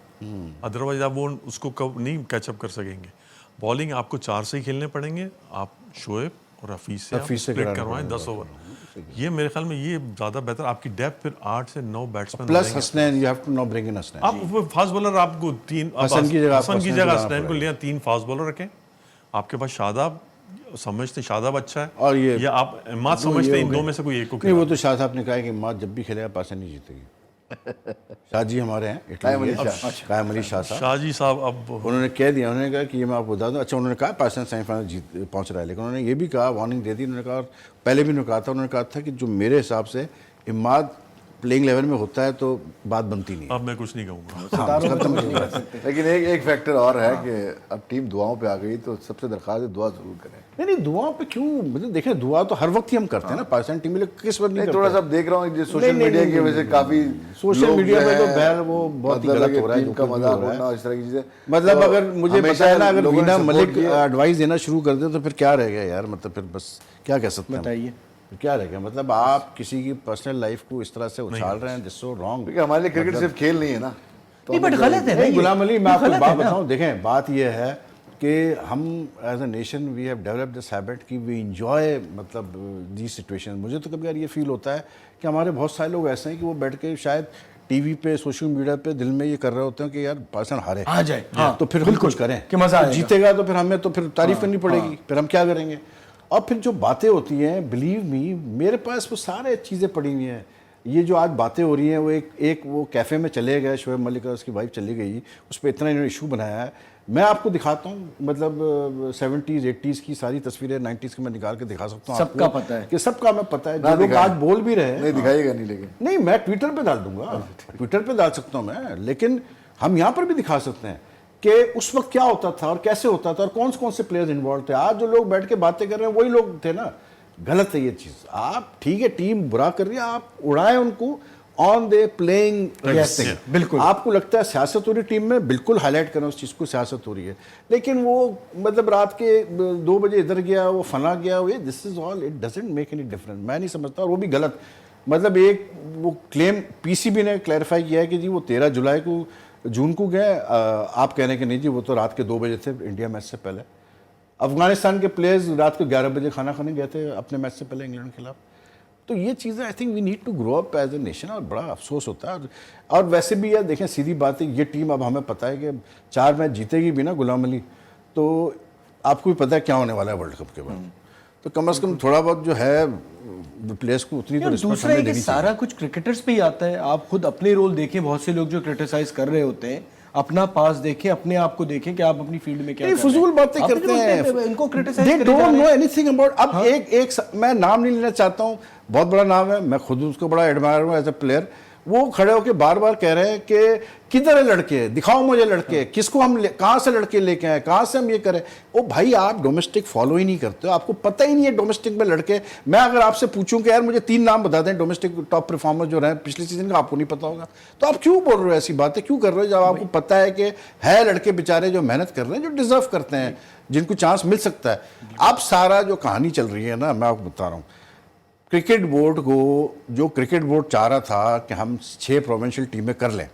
अदरवाइज आप वो उसको कब नहीं कैचअप कर सकेंगे। बॉलिंग आपको 4 से ही खेलने पड़ेंगे, आप शोएब और हफीज से स्प्लिट करवाएं 10 ओवर, ये मेरे ख्याल में ये ज्यादा बेहतर। आपकी डेप्थ फिर 8 से 9 batsman plus Hasnain, you have to now bring in Hasnain. आप फास्ट बॉलर आपको 3 हसन की जगह हसनैन को लिया, 3 फास्ट बॉलर रखें। आपके पास शादाब, समझते शादाब अच्छा है, और ये या आप इमाद समझते इन दो में से कोई एक को नहीं, वो तो शाह साहब ने कहा कि इमाद जब भी खेलेगा पाकिस्तान नहीं जीतेगी। शाह जी हमारे हैं कायम अली कायम अली शाह साहब, शाहजी साहब अब उन्होंने कह दिया, उन्होंने कहा कि ये मैं आपको बता दूं। अच्छा, उन्होंने कहा पाकिस्तान सेमीफाइनल जीत पहुंच रहा है, लेकिन उन्होंने ये भी कहा, वार्निंग दे दी, उन्होंने कहा, और पहले भी उन्होंने कहा था, उन्होंने कहा था कि जो मेरे हिसाब से इमाद प्लेइंग लेवल में होता है तो बात बनती नहीं है। अब मैं कुछ नहीं कहूँगा। हाँ, खत्म नहीं कर सकते। लेकिन एक फैक्टर और है कि अब टीम दुआओं पे आ गई, तो सबसे दरख्वास्त है दुआ जरूर करें। नहीं दुआ पे क्यों, मतलब देखें दुआ तो हर वक्त ही हम करते हैं ना पाकिस्तान टीम में, लेकिन किस वक्त नहीं करते। थोड़ा सा देख रहा हूँ सोशल मीडिया की वजह से काफी सोशल मीडिया पे तो बहर वो बहुत ही गलत हो रहा है, टीम का मजाक उड़ना, इस तरह की चीजें। मतलब अगर मुझे हमेशा पता है ना, अगर लोगों ने वीना support मलिक किया। एडवाइस देना शुरू कर दे तो फिर क्या रह गया यार, मतलब फिर बस क्या कह सकते हैं, बताइए क्या रह गया। मतलब आप किसी की पर्सनल लाइफ को इस तरह से उछाल रहे हैं, दिस सो रॉन्ग। क्योंकि हमारे लिए क्रिकेट सिर्फ खेल नहीं है ना, तो नहीं, बट गलत है ना नहीं ये। गुलाम अली, मैं आपको गलत बात है ना। बताऊं, देखें बात यह है कि हम as a nation we have developed this habit कि वी इंजॉय मतलब दी सिचुएशन। मुझे तो कभी यार ये फील होता है कि हमारे बहुत सारे लोग ऐसे हैं कि वो बैठ के शायद टीवी पे सोशल मीडिया पे दिल में ये कर रहे होते हैं कि यार पाकिस्तान हारे आ जाए, हाँ, तो फिर हम कुछ करें कि मजा आएगा। जीतेगा तो फिर हमें तो फिर तारीफ करनी पड़ेगी, फिर हम क्या करेंगे। और फिर जो बातें होती हैं, बिलीव मी, मेरे पास वो सारे चीज़ें पड़ी हुई हैं। ये जो आज बातें हो रही हैं, वो एक वो कैफ़े में चले गए शोएब मलिक और उसकी वाइफ चली गई, उस पर इतना इन्होंने इशू बनाया है। मैं आपको दिखाता हूँ, मतलब 70s 80s की सारी तस्वीरें 90s की मैं निकाल के दिखा सकता हूँ। सबका आपको पता है कि सबका मैं पता है, जो लोग आज बोल भी रहे हैं। नहीं दिखाइएगा नहीं, लेकिन नहीं, मैं ट्विटर पे डाल दूंगा, ट्विटर पे डाल सकता हूँ मैं, लेकिन हम यहाँ पर भी दिखा सकते हैं कि उस वक्त क्या होता था और कैसे होता था और कौन से प्लेयर्स इन्वॉल्व थे। आज जो लोग बैठ के बातें कर रहे हैं वही लोग थे ना। गलत है ये चीज़। आप ठीक है टीम बुरा कर रही है, आप उड़ाएं उनको ऑन दे प्लेइंग। बिल्कुल। आपको लगता है सियासत हो रही टीम में, बिल्कुल हाईलाइट करें उस चीज़ को, सियासत हो रही है। लेकिन वो मतलब रात के 2 बजे इधर गया, वो फना गया, ये this is all, it doesn't make any difference. मैं नहीं समझता, और वो भी गलत। मतलब एक वो क्लेम पीसीबी ने क्लैरिफाई किया है कि जी वो 13 जून को गए। आप कह रहे हैं कि नहीं जी वो तो रात के 2 बजे थे इंडिया मैच से पहले। अफगानिस्तान के प्लेयर्स रात को 11 बजे खाना खाने गए थे अपने मैच से पहले इंग्लैंड के खिलाफ। तो ये चीज़ें I think we need to grow up as a nation, और बड़ा अफसोस होता है। और वैसे भी यार देखें, सीधी बात है, ये टीम अब हमें पता है कि 4 मैच जीतेगी भी ना गुलाम अली, तो आपको भी पता है क्या होने वाला है वर्ल्ड कप के बाद। तो कम से कम थोड़ा बहुत जो है प्लेयर्स को उतनी तो रिस्पेक्ट दूसरा हमें है कि देनी सारा कुछ क्रिकेटर्स पे ही आता है। आप खुद अपने रोल देखें, बहुत से लोग जो क्रिटिसाइज कर रहे होते हैं, अपना पास देखें, अपने आप को देखें कि आप अपनी फील्ड में क्या कर रहे हैं। फजूल बातें आप करते हैं, इनको criticise they don't know anything about. अब एक मैं नाम नहीं लेना चाहता हूँ, बहुत बड़ा नाम है, मैं खुद उसको बड़ा एडमायर हूँ एज ए प्लेयर। वो खड़े होकर बार बार कह रहे हैं कि किधर है लड़के, दिखाओ मुझे लड़के, किसको हम कहाँ से लड़के लेके आए, कहाँ से हम ये करें। ओ भाई, आप डोमेस्टिक फॉलो ही नहीं करते हो, आपको पता ही नहीं है डोमेस्टिक में लड़के। मैं अगर आपसे पूछूं कि यार मुझे 3 नाम बता दें डोमेस्टिक टॉप परफॉर्मर जो रहे पिछले सीजन का, आपको नहीं पता होगा। तो आप क्यों बोल रहे हो ऐसी बातें, क्यों कर रहे हो जब आपको पता है कि है लड़के बेचारे जो मेहनत कर रहे हैं, जो डिजर्व करते हैं, जिनको चांस मिल सकता है। अब सारा जो कहानी चल रही है ना, मैं आपको बता रहा हूँ, क्रिकेट बोर्ड को, जो क्रिकेट बोर्ड चाह रहा था कि हम 6 प्रोविंशियल टीमें कर लें,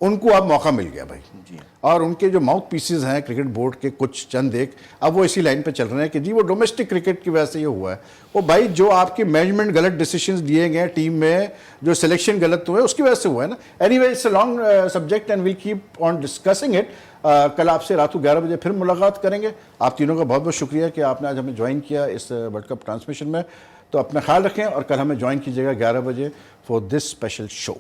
उनको अब मौका मिल गया भाई जी। और उनके जो माउथ पीसेस हैं क्रिकेट बोर्ड के कुछ चंद एक, अब वो इसी लाइन पे चल रहे हैं कि जी वो डोमेस्टिक क्रिकेट की वजह से ये हुआ है। वो भाई जो आपकी मैनेजमेंट गलत डिसीजंस दिए गए टीम में, जो सिलेक्शन गलत हुए, उसकी वजह से हुआ है ना। Anyway it's a long subject and will keep on discussing it. कल आपसे रात को 11 बजे फिर मुलाकात करेंगे। आप तीनों का बहुत बहुत शुक्रिया कि आपने आज हमें ज्वाइन किया इस वर्ल्ड कप ट्रांसमिशन में। तो अपना ख्याल रखें और कल हमें ज्वाइन कीजिएगा 11 बजे फॉर दिस स्पेशल शो।